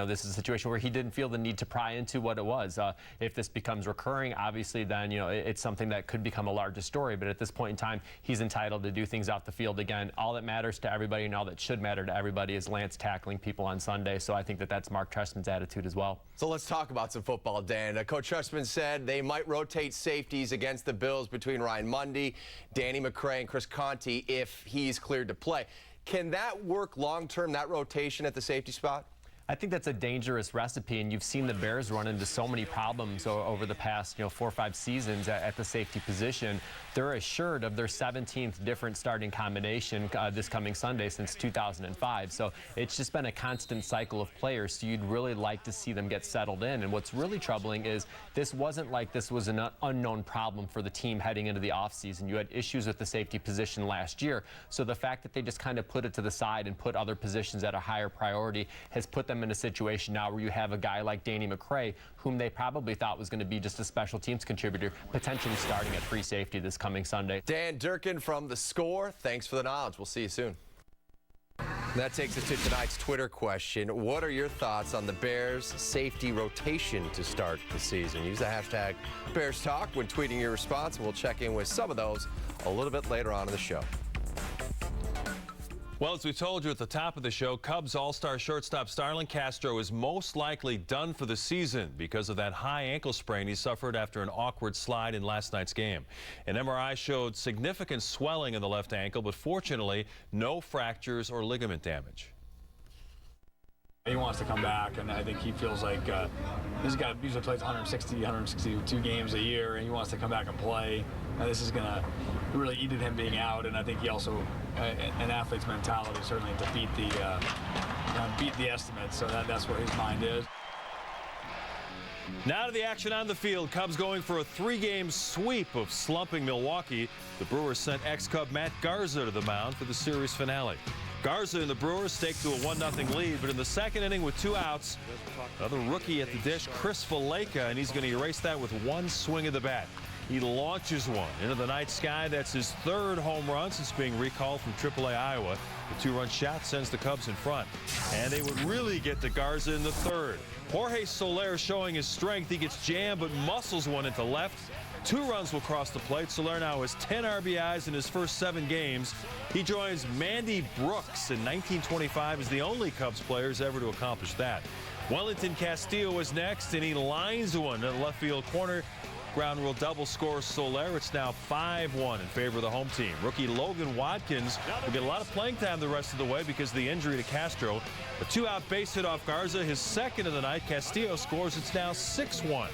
this is a situation where he didn't feel the need to pry into what it was. If this becomes recurring, obviously, then it's something that could become a larger story. But at this point in time, he's entitled to do things off the field. Again, all that matters to everybody and all that should matter to everybody is Lance tackling people on Sunday. So I think that that's Mark Trestman's attitude as well. So let's talk about some football, Dan. Coach Trestman said they might rotate safeties against the Bills between Ryan Mundy, Danny McCray, and Chris Conte if he's cleared to play. Can that work long-term, that rotation at the safety spot? I think that's a dangerous recipe, and you've seen the Bears run into so many problems over the past 4 or 5 seasons at the safety position. They're assured of their 17th different starting combination this coming Sunday since 2005. So it's just been a constant cycle of players. So you'd really like to see them get settled in. And what's really troubling is this wasn't like this was an unknown problem for the team heading into the offseason. You had issues with the safety position last year. So the fact that they just kind of put it to the side and put other positions at a higher priority has put them in a situation now where you have a guy like Danny McCray, whom they probably thought was going to be just a special teams contributor, potentially starting at free safety this coming Sunday. Dan Durkin from The Score, thanks for the knowledge. We'll see you soon. That takes us to tonight's Twitter question. What are your thoughts on the Bears' safety rotation to start the season? Use the hashtag Bears Talk when tweeting your response, and we'll check in with some of those a little bit later on in the show. Well, as we told you at the top of the show, Cubs all-star shortstop Starlin Castro is most likely done for the season because of that high ankle sprain he suffered after an awkward slide in last night's game. An MRI showed significant swelling in the left ankle, but fortunately, no fractures or ligament damage. He wants to come back, and I think he feels like this guy usually plays 162 games a year, and he wants to come back and play. And this is going to really eat at him being out, and I think he also, an athlete's mentality certainly to beat the estimate, so that's where his mind is. Now to the action on the field. Cubs going for a 3-game sweep of slumping Milwaukee. The Brewers sent ex-Cub Matt Garza to the mound for the series finale. Garza and the Brewers staked to a 1-0 lead, but in the second inning with 2 outs, another rookie at the dish, Chris Valaika, and he's going to erase that with one swing of the bat. He launches one into the night sky. That's his 3rd home run since being recalled from AAA Iowa. The 2-run shot sends the Cubs in front. And they would really get to Garza in the 3rd. Jorge Soler showing his strength. He gets jammed but muscles one into left. 2 runs will cross the plate. Soler now has 10 RBIs in his first 7 games. He joins Mandy Brooks in 1925 as the only Cubs players ever to accomplish that. Wellington Castillo is next, and he lines one in the left field corner. Ground rule double scores Soler. It's now 5-1 in favor of the home team. Rookie Logan Watkins will get a lot of playing time the rest of the way because of the injury to Castro. A 2-out base hit off Garza, his 2nd of the night. Castillo scores. It's now 6-1.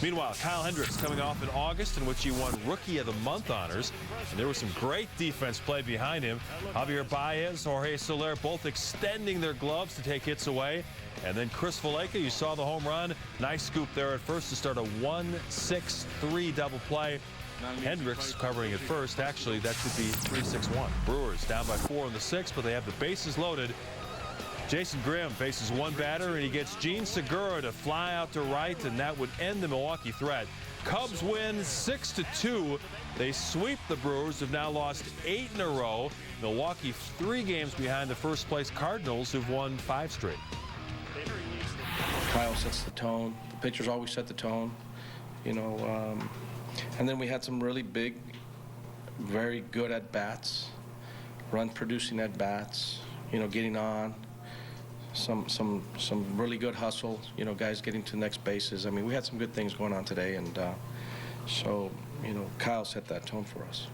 Meanwhile, Kyle Hendricks coming off in August, in which he won Rookie of the Month honors. And there was some great defense played behind him. Javier Baez, Jorge Soler both extending their gloves to take hits away. And then Chris Valaika, you saw the home run. Nice scoop there at first to start a 1-6-3 double play. Hendricks covering at first. Actually, that should be 3-6-1. Brewers down by 4 in the 6th, but they have the bases loaded. Jason Grimm faces one batter, and he gets Gene Segura to fly out to right, and that would end the Milwaukee threat. Cubs win 6-2. They sweep the Brewers, who've now lost 8 in a row. Milwaukee 3 games behind the first-place Cardinals, who've won 5 straight. Kyle sets the tone. The pitchers always set the tone, you know. And then we had some really big, very good at-bats, run-producing at-bats, you know, getting on. Some really good hustle, you know, guys getting to the next bases. I mean, we had some good things going on today, and so, you know, Kyle set that tone for us.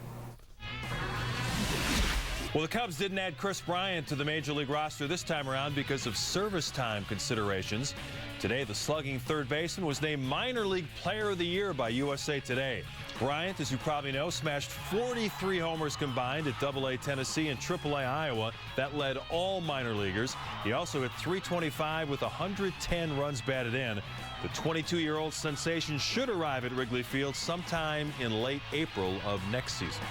Well, the Cubs didn't add Chris Bryant to the Major League roster this time around because of service time considerations. Today, the slugging third baseman was named Minor League Player of the Year by USA Today. Bryant, as you probably know, smashed 43 homers combined at AA Tennessee and AAA Iowa. That led all minor leaguers. He also hit .325 with 110 runs batted in. The 22-year-old sensation should arrive at Wrigley Field sometime in late April of next season.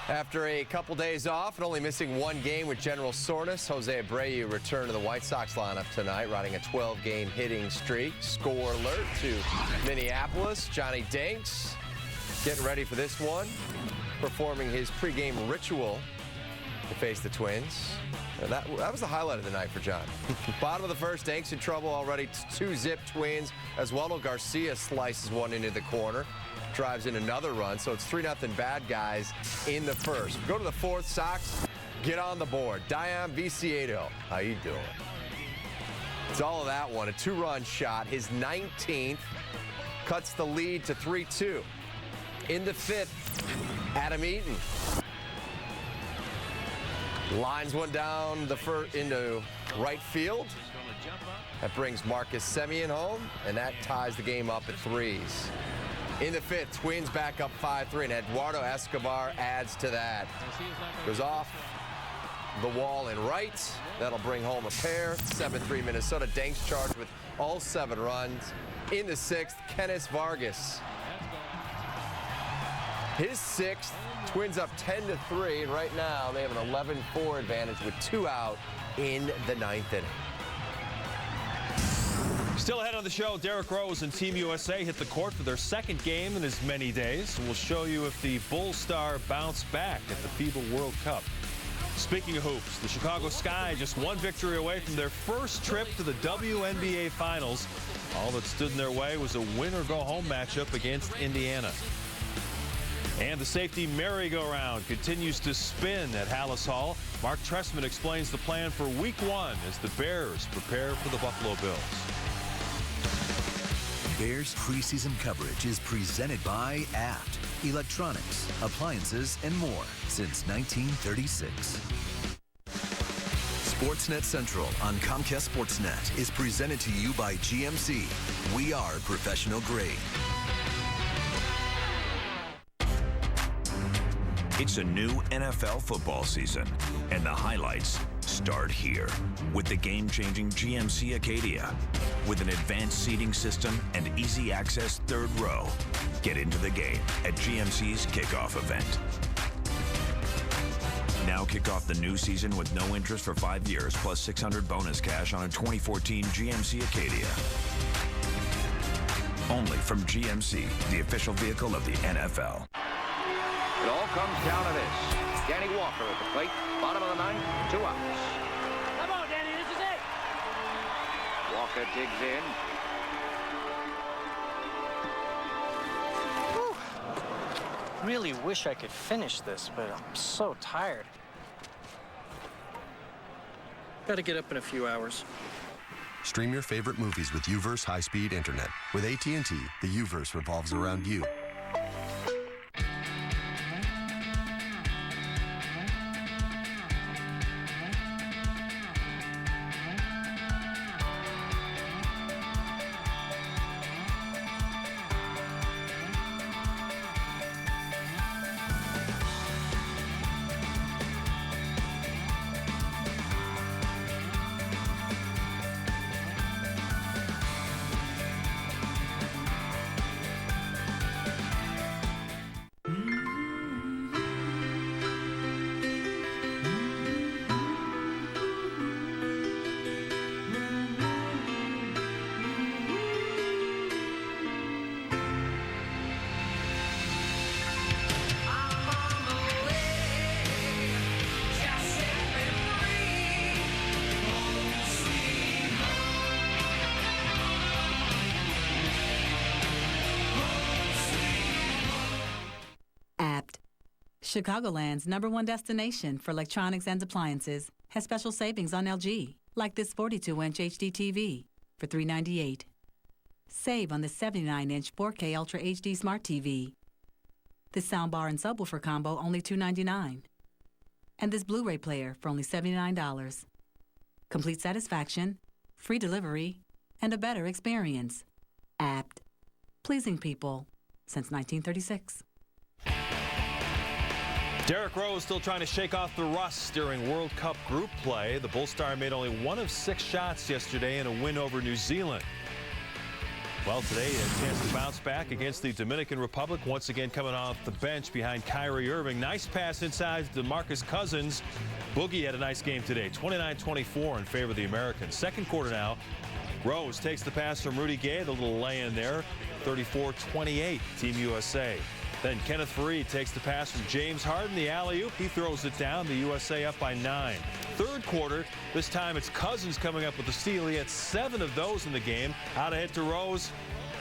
After a couple days off and only missing 1 game with general soreness, Jose Abreu returned to the White Sox lineup tonight, riding a 12-game hitting streak. Score alert to Minneapolis. Johnny Danks getting ready for this one, performing his pregame ritual to face the Twins. That was the highlight of the night for John. Bottom of the first, Danks in trouble already. 2-zip Twins. Oswaldo Garcia slices one into the corner. Drives in another run, so it's 3-0 bad guys in the first. Go to the 4th, Sox get on the board. Dayan Viciedo, how you doing? It's all of that one, a 2-run shot, his 19th, cuts the lead to 3-2. In the 5th, Adam Eaton lines one down into right field. That brings Marcus Semien home, and that ties the game up at 3s. In the 5th, Twins back up 5-3, and Eduardo Escobar adds to that. Goes off the wall in right. That'll bring home a pair. 7-3 Minnesota. Danks charged with all 7 runs. In the 6th, Kenneth Vargas. His 6th, Twins up 10-3, and right now they have an 11-4 advantage with 2 out in the 9th inning. Still ahead on the show, Derrick Rose and Team USA hit the court for their 2nd game in as many days. We'll show you if the Bull Star bounced back at the FIBA World Cup. Speaking of hoops, the Chicago Sky just one victory away from their first trip to the WNBA Finals. All that stood in their way was a win-or-go-home matchup against Indiana. And the safety merry-go-round continues to spin at Hallis Hall. Mark Trestman explains the plan for Week 1 as the Bears prepare for the Buffalo Bills. Bears preseason coverage is presented by Abt, electronics, appliances, and more since 1936. Sportsnet Central on Comcast Sportsnet is presented to you by GMC. We are professional grade. It's a new NFL football season, and the highlights start here with the game-changing GMC Acadia. With an advanced seating system and easy access third row, get into the game at GMC's kickoff event. Now kick off the new season with no interest for 5 years plus $600 bonus cash on a 2014 GMC Acadia. Only from GMC, the official vehicle of the NFL. It all comes down to this. Danny Walker at the plate. Bottom of the ninth, 2 outs. Come on, Danny, this is it. Walker digs in. Whew. Really wish I could finish this, but I'm so tired. Gotta get up in a few hours. Stream your favorite movies with UVerse high-speed internet. With AT&T, the UVerse revolves around you. Chicagoland's #1 destination for electronics and appliances has special savings on LG, like this 42-inch HD TV for $398. Save on the 79-inch 4K Ultra HD Smart TV. This soundbar and subwoofer combo only $299. And this Blu-ray player for only $79. Complete satisfaction, free delivery, and a better experience. Apt. Pleasing people since 1936. Derrick Rose still trying to shake off the rust during World Cup group play. The Bull Star made only 1 of 6 shots yesterday in a win over New Zealand. Well, today a chance to bounce back against the Dominican Republic, once again coming off the bench behind Kyrie Irving. Nice pass inside DeMarcus Cousins. Boogie had a nice game today, 29-24 in favor of the Americans. Second quarter now. Rose takes the pass from Rudy Gay, the little lay-in there, 34-28, Team USA. Then Kenneth Faried takes the pass from James Harden, the alley-oop. He throws it down, the USA up by 9. Third quarter, this time it's Cousins coming up with the steal. He had 7 of those in the game. Out ahead to Rose.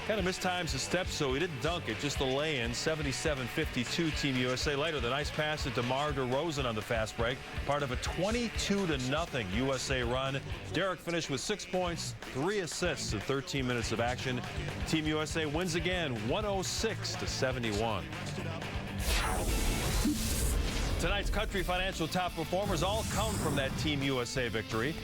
Kind of mistimes his step, so he didn't dunk it, just a lay-in. 77-52 Team USA. Later, the nice pass to DeMar DeRozan on the fast break. Part of a 22-0 USA run. Derrick finished with 6 points, 3 assists in 13 minutes of action. Team USA wins again, 106-71. Tonight's Country Financial top performers all come from that Team USA victory.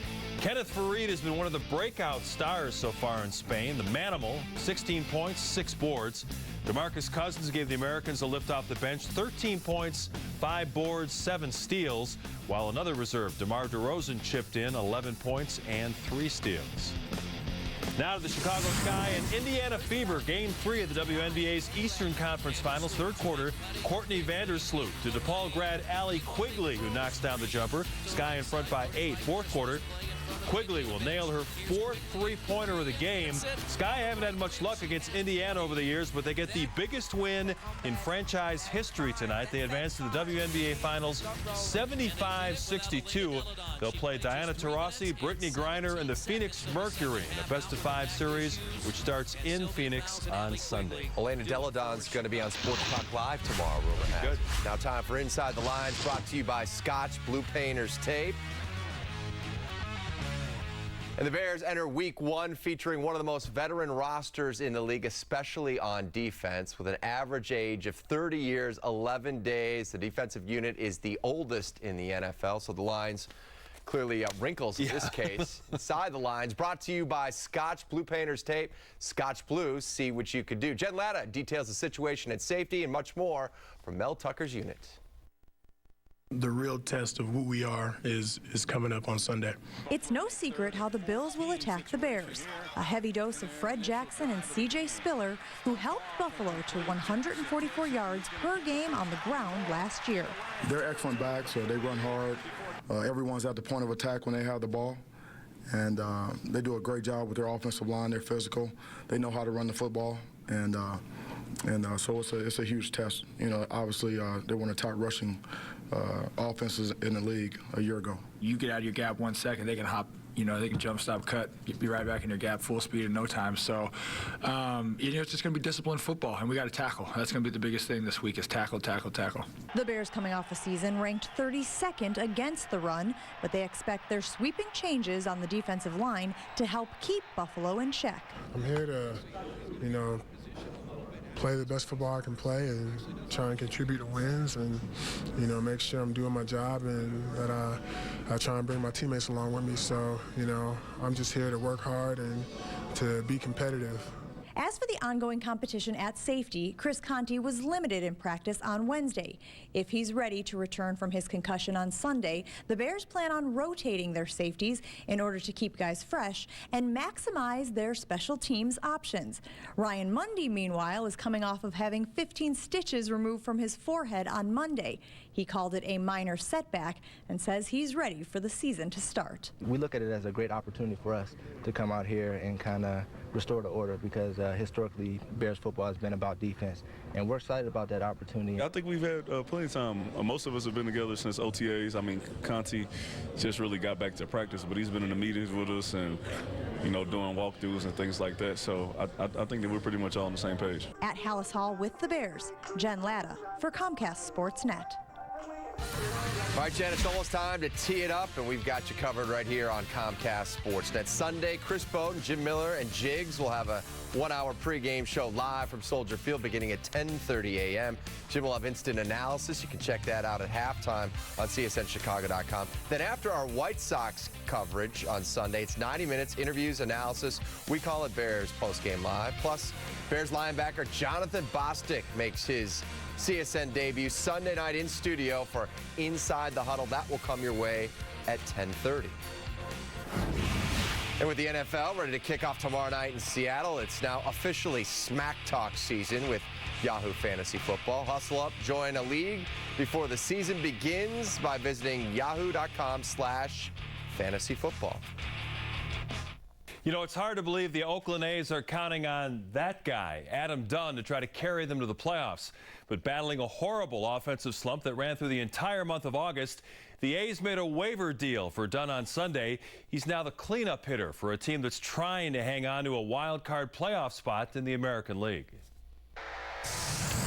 Kenneth Faried has been one of the breakout stars so far in Spain. The Manimal, 16 points, 6 boards. DeMarcus Cousins gave the Americans a lift off the bench, 13 points, 5 boards, 7 steals, while another reserve, DeMar DeRozan, chipped in 11 points and 3 steals. Now to the Chicago Sky and Indiana Fever, Game 3 of the WNBA's Eastern Conference Finals. Third quarter, Courtney Vandersloot to DePaul grad Allie Quigley, who knocks down the jumper. Sky in front by 8. Fourth quarter, Quigley will nail her 4th three-pointer of the game. Sky haven't had much luck against Indiana over the years, but they get the biggest win in franchise history tonight. They advance to the WNBA Finals 75-62. They'll play Diana Taurasi, Brittany Griner, and the Phoenix Mercury in a best-of-5 series, which starts in Phoenix on Sunday. Elena Delle Donne's going to be on Sports Talk Live tomorrow, rumor has. Good. Now time for Inside the Lines, brought to you by Scotch Blue Painters Tape. And the Bears enter Week 1 featuring one of the most veteran rosters in the league, especially on defense, with an average age of 30 years, 11 days. The defensive unit is the oldest in the NFL, so the Lions clearly wrinkles in this case. Inside the Lines, brought to you by Scotch Blue Painters Tape. Scotch Blue, see what you could do. Jen Latta details the situation at safety and much more from Mel Tucker's unit. The real test of who we are is coming up on Sunday. It's no secret how the Bills will attack the Bears. A heavy dose of Fred Jackson and C.J. Spiller, who helped Buffalo to 144 yards per game on the ground last year. They're excellent backs, so they run hard. Everyone's at the point of attack when they have the ball. And they do a great job with their offensive line. They're physical. They know how to run the football. And so it's a huge test. You know, obviously, they're one of the top rushing offenses in the league a year ago. You get out of your gap 1 second, they can hop, you know, they can jump, stop, cut, be right back in your gap full speed in no time. So, you know, it's just going to be disciplined football, and we got to tackle. That's going to be the biggest thing this week is tackle, tackle, tackle. The Bears coming off the season ranked 32nd against the run, but they expect their sweeping changes on the defensive line to help keep Buffalo in check. I'm here to, you know, play the best football I can play and try and contribute to wins and, you know, make sure I'm doing my job and that I try and bring my teammates along with me. So, you know, I'm just here to work hard and to be competitive. As for the ongoing competition at safety, Chris Conte was limited in practice on Wednesday. If he's ready to return from his concussion on Sunday, the Bears plan on rotating their safeties in order to keep guys fresh and maximize their special teams options. Ryan Mundy, meanwhile, is coming off of having 15 stitches removed from his forehead on Monday. He called it a minor setback and says he's ready for the season to start. We look at it as a great opportunity for us to come out here and kind of restore the order because historically Bears football has been about defense, and we're excited about that opportunity. I think we've had plenty of time. Most of us have been together since OTAs. I mean, Conte just really got back to practice, but he's been in the meetings with us and, you know, doing walkthroughs and things like that. So I think that we're pretty much all on the same page. At Hallis Hall with the Bears, Jen Latta for Comcast Sportsnet. All right, Jen, it's almost time to tee it up, and we've got you covered right here on Comcast Sportsnet. Sunday, Chris Bowden, Jim Miller, and Jiggs will have a 1-hour pregame show live from Soldier Field beginning at 10:30 a.m. Jim will have instant analysis. You can check that out at halftime on CSNChicago.com. Then after our White Sox coverage on Sunday, it's 90 minutes, interviews, analysis. We call it Bears Postgame Live. Plus, Bears linebacker Jonathan Bostic makes his CSN debut Sunday night in studio for Inside the Huddle. That will come your way at 10:30. And with the NFL ready to kick off tomorrow night in Seattle, it's now officially Smack Talk season with Yahoo Fantasy Football. Hustle up, join a league before the season begins by visiting yahoo.com/fantasyfootball. You know, it's hard to believe the Oakland A's are counting on that guy, Adam Dunn, to try to carry them to the playoffs. But battling a horrible offensive slump that ran through the entire month of August, the A's made a waiver deal for Dunn on Sunday. He's now the cleanup hitter for a team that's trying to hang on to a wild card playoff spot in the American League.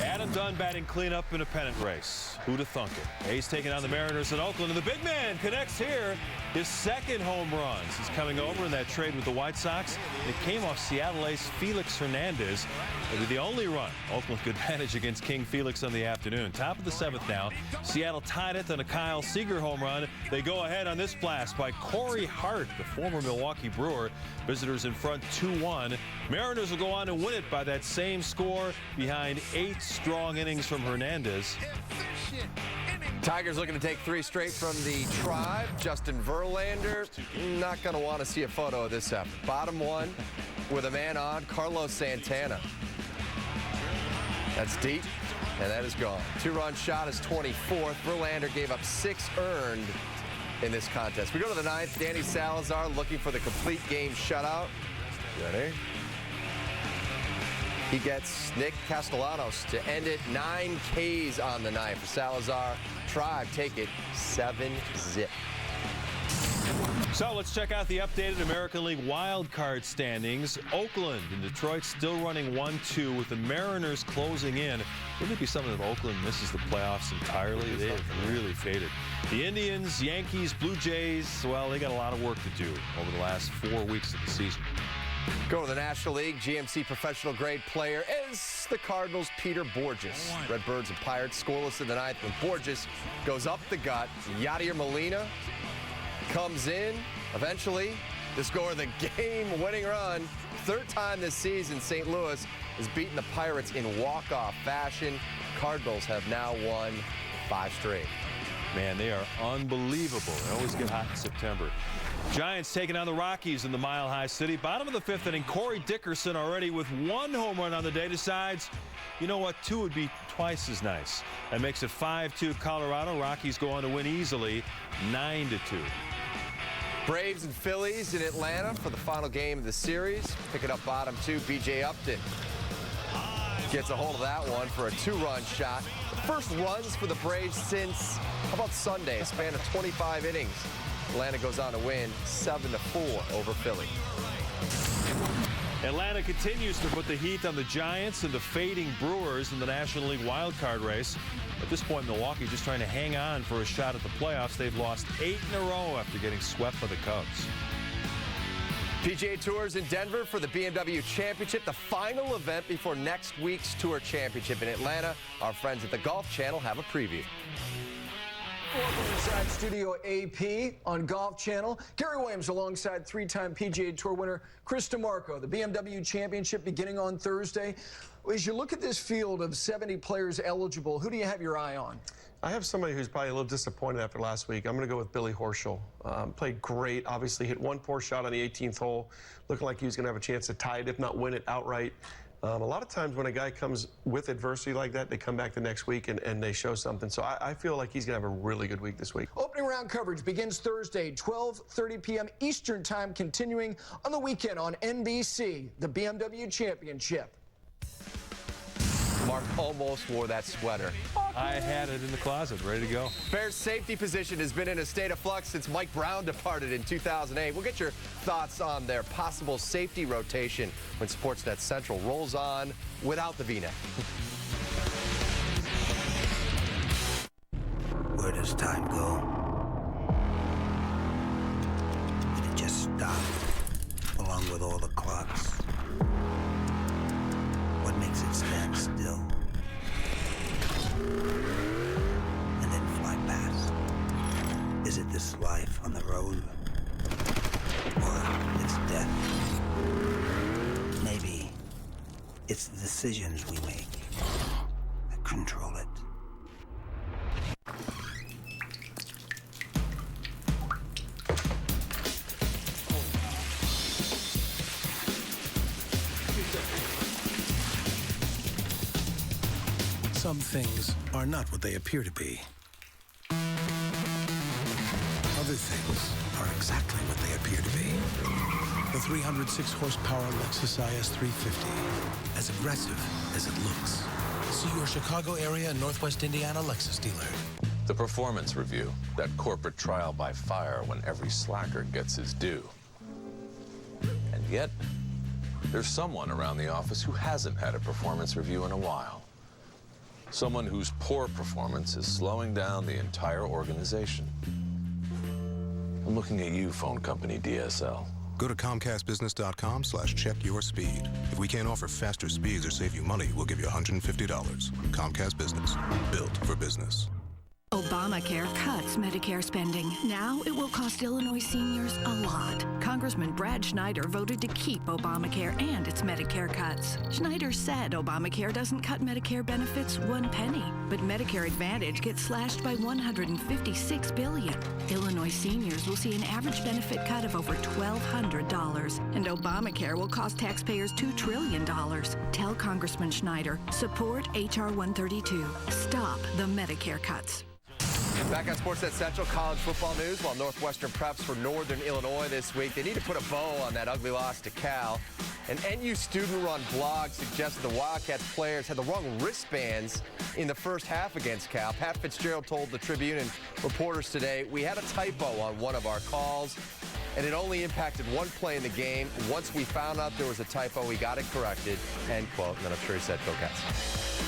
Adam Dunn batting cleanup in a pennant race. Who'd have thunk it? A's taking on the Mariners in Oakland, and the big man connects here. His second home runs. He's coming over in that trade with the White Sox. It came off Seattle ace Felix Hernandez. It'll be the only run Oakland could manage against King Felix on the afternoon. Top of the 7th now. Seattle tied it on a Kyle Seager home run. They go ahead on this blast by Corey Hart, the former Milwaukee Brewer. Visitors in front 2-1. Mariners will go on to win it by that same score behind 8 strong innings from Hernandez. Tigers looking to take 3 straight from the Tribe. Justin Verlander, not going to want to see a photo of this effort. Bottom 1 with a man on, Carlos Santana. That's deep, and that is gone. 2-run shot is 24th. Verlander gave up 6 earned in this contest. We go to the 9th. Danny Salazar looking for the complete game shutout. Ready? He gets Nick Castellanos to end it. 9 Ks on the night for Salazar. Tribe take it 7-zip. So let's check out the updated American League wild card standings. Oakland and Detroit still running 1-2 with the Mariners closing in. Wouldn't it be something if Oakland misses the playoffs entirely? They have really faded. The Indians, Yankees, Blue Jays, well, they got a lot of work to do over the last 4 weeks of the season. Go to the National League. GMC professional grade player is the Cardinals' Peter Bourjos. Redbirds and Pirates scoreless in the 9th when Bourjos goes up the gut. Yadier Molina comes in eventually to score the game-winning run. 3rd time this season, St. Louis has beaten the Pirates in walk-off fashion. Cardinals have now won 5 straight. Man, they are unbelievable. They always get hot in September. Giants taking on the Rockies in the Mile High City. Bottom of the 5th inning, Corey Dickerson already with 1 home run on the day decides, you know what, 2 would be twice as nice. That makes it 5-2 Colorado. Rockies go on to win easily 9-2. Braves and Phillies in Atlanta for the final game of the series. Picking up bottom 2, B.J. Upton gets a hold of that one for a 2-run shot. The first runs for the Braves since, how about Sunday, a span of 25 innings. Atlanta goes on to win 7-4 over Philly. Atlanta continues to put the heat on the Giants and the fading Brewers in the National League wildcard race. At this point, Milwaukee just trying to hang on for a shot at the playoffs. They've lost 8 in a row after getting swept by the Cubs. PGA Tour's in Denver for the BMW Championship, the final event before next week's Tour Championship in Atlanta. Our friends at the Golf Channel have a preview. Welcome inside Studio AP on Golf Channel. Gary Williams alongside 3-time PGA Tour winner Chris DiMarco. The BMW Championship beginning on Thursday. As you look at this field of 70 players eligible, who do you have your eye on? I have somebody who's probably a little disappointed after last week. I'm going to go with Billy Horschel. Played great. Obviously hit 1 poor shot on the 18th hole. Looking like he was going to have a chance to tie it, if not win it outright. A lot of times when a guy comes with adversity like that, they come back the next week and they show something. So I feel like he's going to have a really good week this week. Opening round coverage begins Thursday, 12:30 p.m. Eastern Time, continuing on the weekend on NBC, the BMW Championship. Mark almost wore that sweater. I had it in the closet, ready to go. Bears safety position has been in a state of flux since Mike Brown departed in 2008. We'll get your thoughts on their possible safety rotation when Sportsnet Central rolls on without the V-neck. Where does time go? Did it just stop, along with all the clocks? What makes it stand still? And then fly past? Is it this life on the road? Or it's death? Maybe it's the decisions we make that control it. Some things are not what they appear to be. Other things are exactly what they appear to be. The 306 horsepower Lexus IS 350, as aggressive as it looks. See your Chicago area and Northwest Indiana Lexus dealer. The performance review, that corporate trial by fire when every slacker gets his due. And yet, there's someone around the office who hasn't had a performance review in a while. Someone whose poor performance is slowing down the entire organization. I'm looking at you, phone company DSL. Go to ComcastBusiness.com/check-your-speed. If we can't offer faster speeds or save you money, we'll give you $150. Comcast Business. Built for business. Obamacare cuts Medicare spending. Now it will cost Illinois seniors a lot. Congressman Brad Schneider voted to keep Obamacare and its Medicare cuts. Schneider said Obamacare doesn't cut Medicare benefits 1 penny, but Medicare Advantage gets slashed by $156 billion. Illinois seniors will see an average benefit cut of over $1,200, and Obamacare will cost taxpayers $2 trillion. Tell Congressman Schneider, support H.R. 132. Stop the Medicare cuts. Back on Sportsnet Central, college football news. While Northwestern preps for Northern Illinois this week, they need to put a bow on that ugly loss to Cal. An NU student-run blog suggested the Wildcats players had the wrong wristbands in the first half against Cal. Pat Fitzgerald told the Tribune and reporters today, "We had a typo on one of our calls, and it only impacted one play in the game. Once we found out there was a typo, we got it corrected," end quote. And then I'm sure he said, "Go Cats."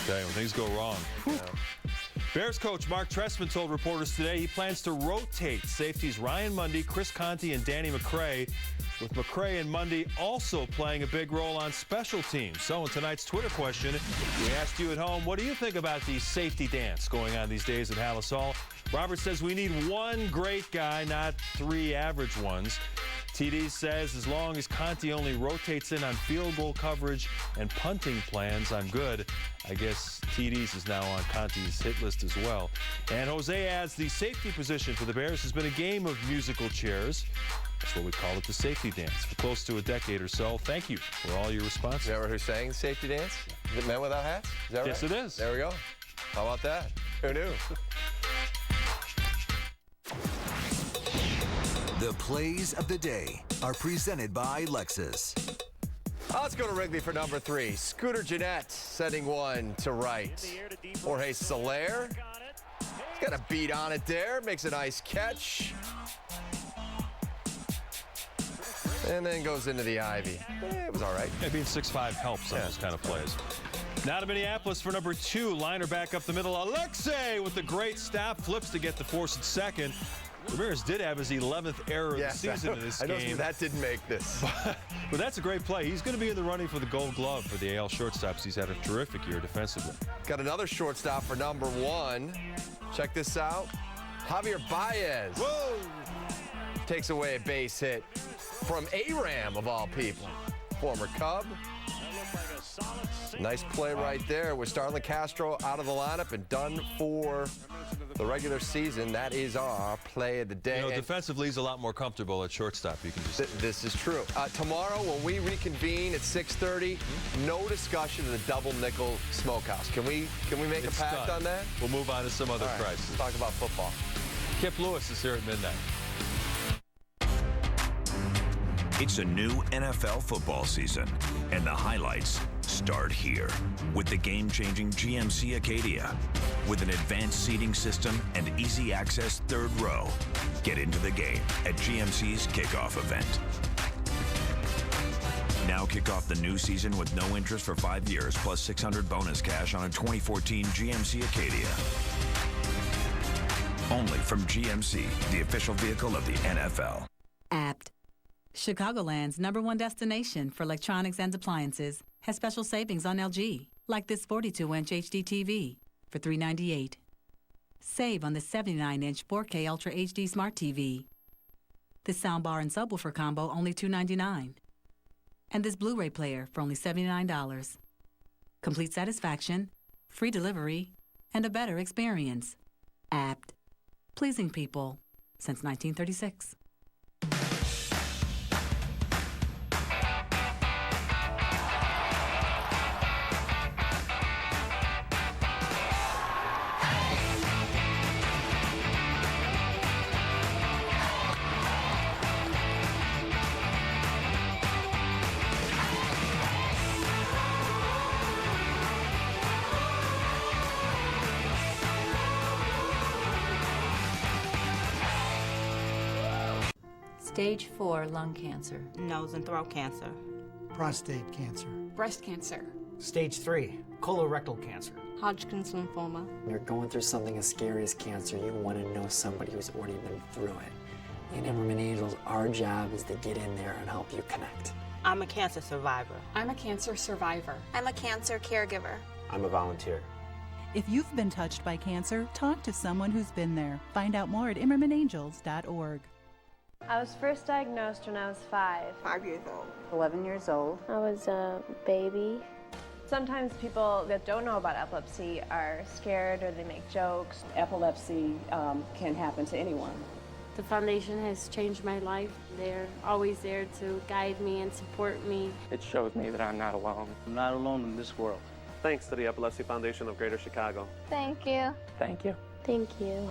Okay, when things go wrong. Bears coach Mark Trestman told reporters today he plans to rotate safeties Ryan Mundy, Chris Conte, and Danny McCray, with McCray and Mundy also playing a big role on special teams. So in tonight's Twitter question, we asked you at home, what do you think about the safety dance going on these days at Halas Hall? Robert says we need one great guy, not three average ones. TD says as long as Conte only rotates in on field goal coverage and punting plans, I'm good. I guess TD's is now on Conte's hit list as well. And Jose adds the safety position for the Bears has been a game of musical chairs. That's what we call it, the safety dance, for close to a decade or so. Thank you for all your responses. Is that what who's saying, safety dance? Is it men without hats? Is that right? Yes, it is. There we go. How about that? Who knew? The plays of the day are presented by Lexus. Let's go to Wrigley for number 3. Scooter Gennett setting one to right. Jorge Soler. He's got a beat on it there. Makes a nice catch. And then goes into the ivy. It was all right. Yeah, being 6'5" helps on those kind of plays. Now to Minneapolis for number 2. Liner back up the middle. Alexei with the great stop. Flips to get the force at second. Ramirez did have his 11th error of the season in this game. I know that didn't make this. But that's a great play. He's going to be in the running for the Gold Glove for the AL shortstops. He's had a terrific year defensively. Got another shortstop for number 1. Check this out. Javier Baez. Whoa! Takes away a base hit from Aram, of all people. Former Cub. Nice play right there with Starlin Castro out of the lineup and done for the regular season. That is our play of the day. You know, defensively, he's a lot more comfortable at shortstop. You can just. This is true. Tomorrow, when we reconvene at 6:30, no discussion of the double nickel smokehouse. Can we make a pact on that? We'll move on to some other prices. Let's talk about football. Kip Lewis is here at midnight. It's a new NFL football season, and the highlights start here with the game-changing GMC Acadia. With an advanced seating system and easy access third row, get into the game at GMC's kickoff event. Now kick off the new season with no interest for 5 years plus $600 bonus cash on a 2014 GMC Acadia. Only from GMC, the official vehicle of the NFL. Apt. Chicagoland's #1 destination for electronics and appliances has special savings on LG, like this 42-inch HD TV for $398. Save on the 79-inch 4K Ultra HD Smart TV. This soundbar and subwoofer combo only $299. And this Blu-ray player for only $79. Complete satisfaction, free delivery, and a better experience. Apt. Pleasing people since 1936. Stage 4 lung cancer. Nose and throat cancer. Prostate cancer. Breast cancer. Stage 3 colorectal cancer. Hodgkin's lymphoma. When you're going through something as scary as cancer, you want to know somebody who's already been through it. In Immerman Angels, our job is to get in there and help you connect. I'm a cancer survivor. I'm a cancer survivor. I'm a cancer caregiver. I'm a volunteer. If you've been touched by cancer, talk to someone who's been there. Find out more at ImmermanAngels.org. I was first diagnosed when I was 5 years old. 11 years old. I was a baby. Sometimes people that don't know about epilepsy are scared or they make jokes. Epilepsy can happen to anyone. The foundation has changed my life. They're always there to guide me and support me. It shows me that I'm not alone. I'm not alone in this world. Thanks to the Epilepsy Foundation of Greater Chicago. Thank you. Thank you. Thank you.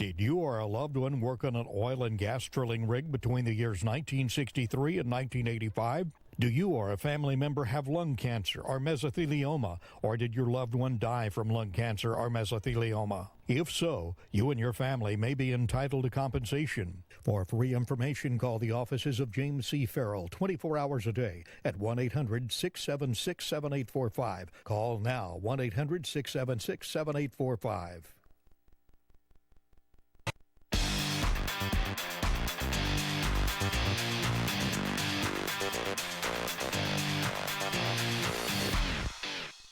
Did you or a loved one work on an oil and gas drilling rig between the years 1963 and 1985? Do you or a family member have lung cancer or mesothelioma, or did your loved one die from lung cancer or mesothelioma? If so, you and your family may be entitled to compensation. For free information, call the offices of James C. Farrell 24 hours a day at 1-800-676-7845. Call now, 1-800-676-7845.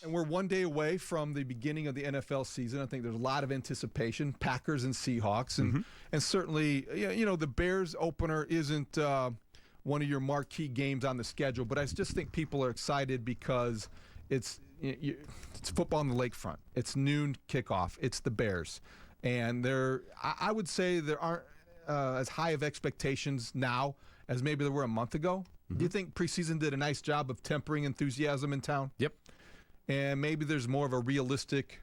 And we're one day away from the beginning of the NFL season. I think there's a lot of anticipation, Packers and Seahawks. And certainly, you know, the Bears opener isn't one of your marquee games on the schedule. But I just think people are excited because it's football on the lakefront. It's noon kickoff. It's the Bears. And I would say there aren't as high of expectations now as maybe there were a month ago. Do you think preseason did a nice job of tempering enthusiasm in town? Yep. And maybe there's more of a realistic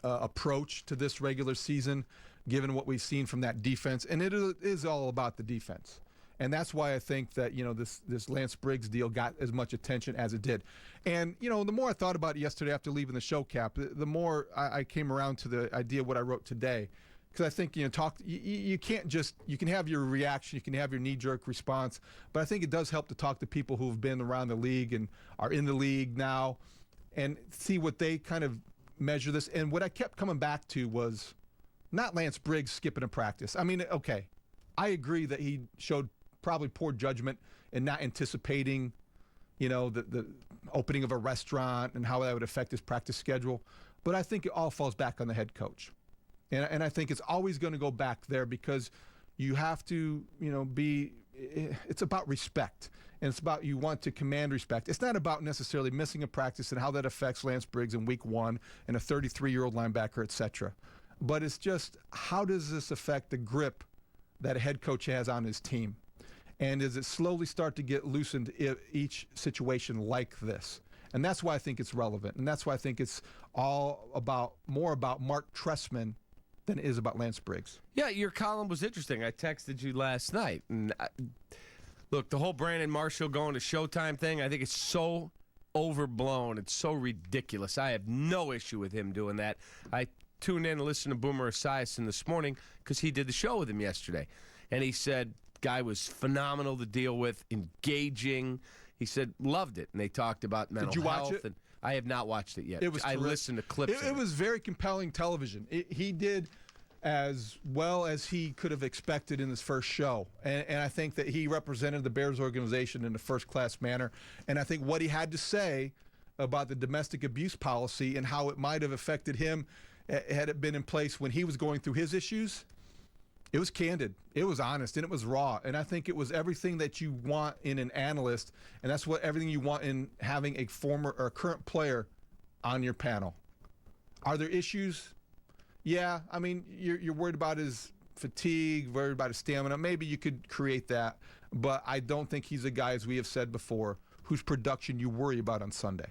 approach to this regular season, given what we've seen from that defense. And it is all about the defense. And that's why I think that, you know, this Lance Briggs deal got as much attention as it did. And, you know, the more I thought about it yesterday after leaving the show, Cap, the more I came around to the idea of what I wrote today. Because I think, you know, you can't just, you can have your reaction, you can have your knee-jerk response, but I think it does help to talk to people who have been around the league and are in the league now, and see what they kind of measure this. And what I kept coming back to was not Lance Briggs skipping a practice. I mean, okay, I agree that he showed probably poor judgment in not anticipating, you know, the opening of a restaurant and how that would affect his practice schedule. But I think it all falls back on the head coach. And I think it's always going to go back there because you have to, you know, it's about respect. And it's about you want to command respect. It's not about necessarily missing a practice and how that affects Lance Briggs in week one and a 33-year-old linebacker, et cetera. But it's just, how does this affect the grip that a head coach has on his team? And does it slowly start to get loosened in each situation like this? And that's why I think it's relevant. And that's why I think it's all more about Mark Trestman than it is about Lance Briggs. Yeah, your column was interesting. I texted you last night. And look, the whole Brandon Marshall going to Showtime thing, I think it's so overblown. It's so ridiculous. I have no issue with him doing that. I tuned in and listened to Boomer Esiason this morning because he did the show with him yesterday. And he said, guy was phenomenal to deal with, engaging. He said, loved it. And they talked about mental health. Did you watch it? And I have not watched it yet. It was I listened to clips. It was very compelling television. He did as well as he could have expected in his first show. And I think that he represented the Bears organization in a first-class manner. And I think what he had to say about the domestic abuse policy and how it might have affected him had it been in place when he was going through his issues, it was candid, it was honest, and it was raw. And I think it was everything that you want in an analyst, and that's everything you want in having a former or a current player on your panel. Are there issues? Yeah, I mean, you're worried about his fatigue, worried about his stamina. Maybe you could create that, but I don't think he's a guy, as we have said before, whose production you worry about on Sunday.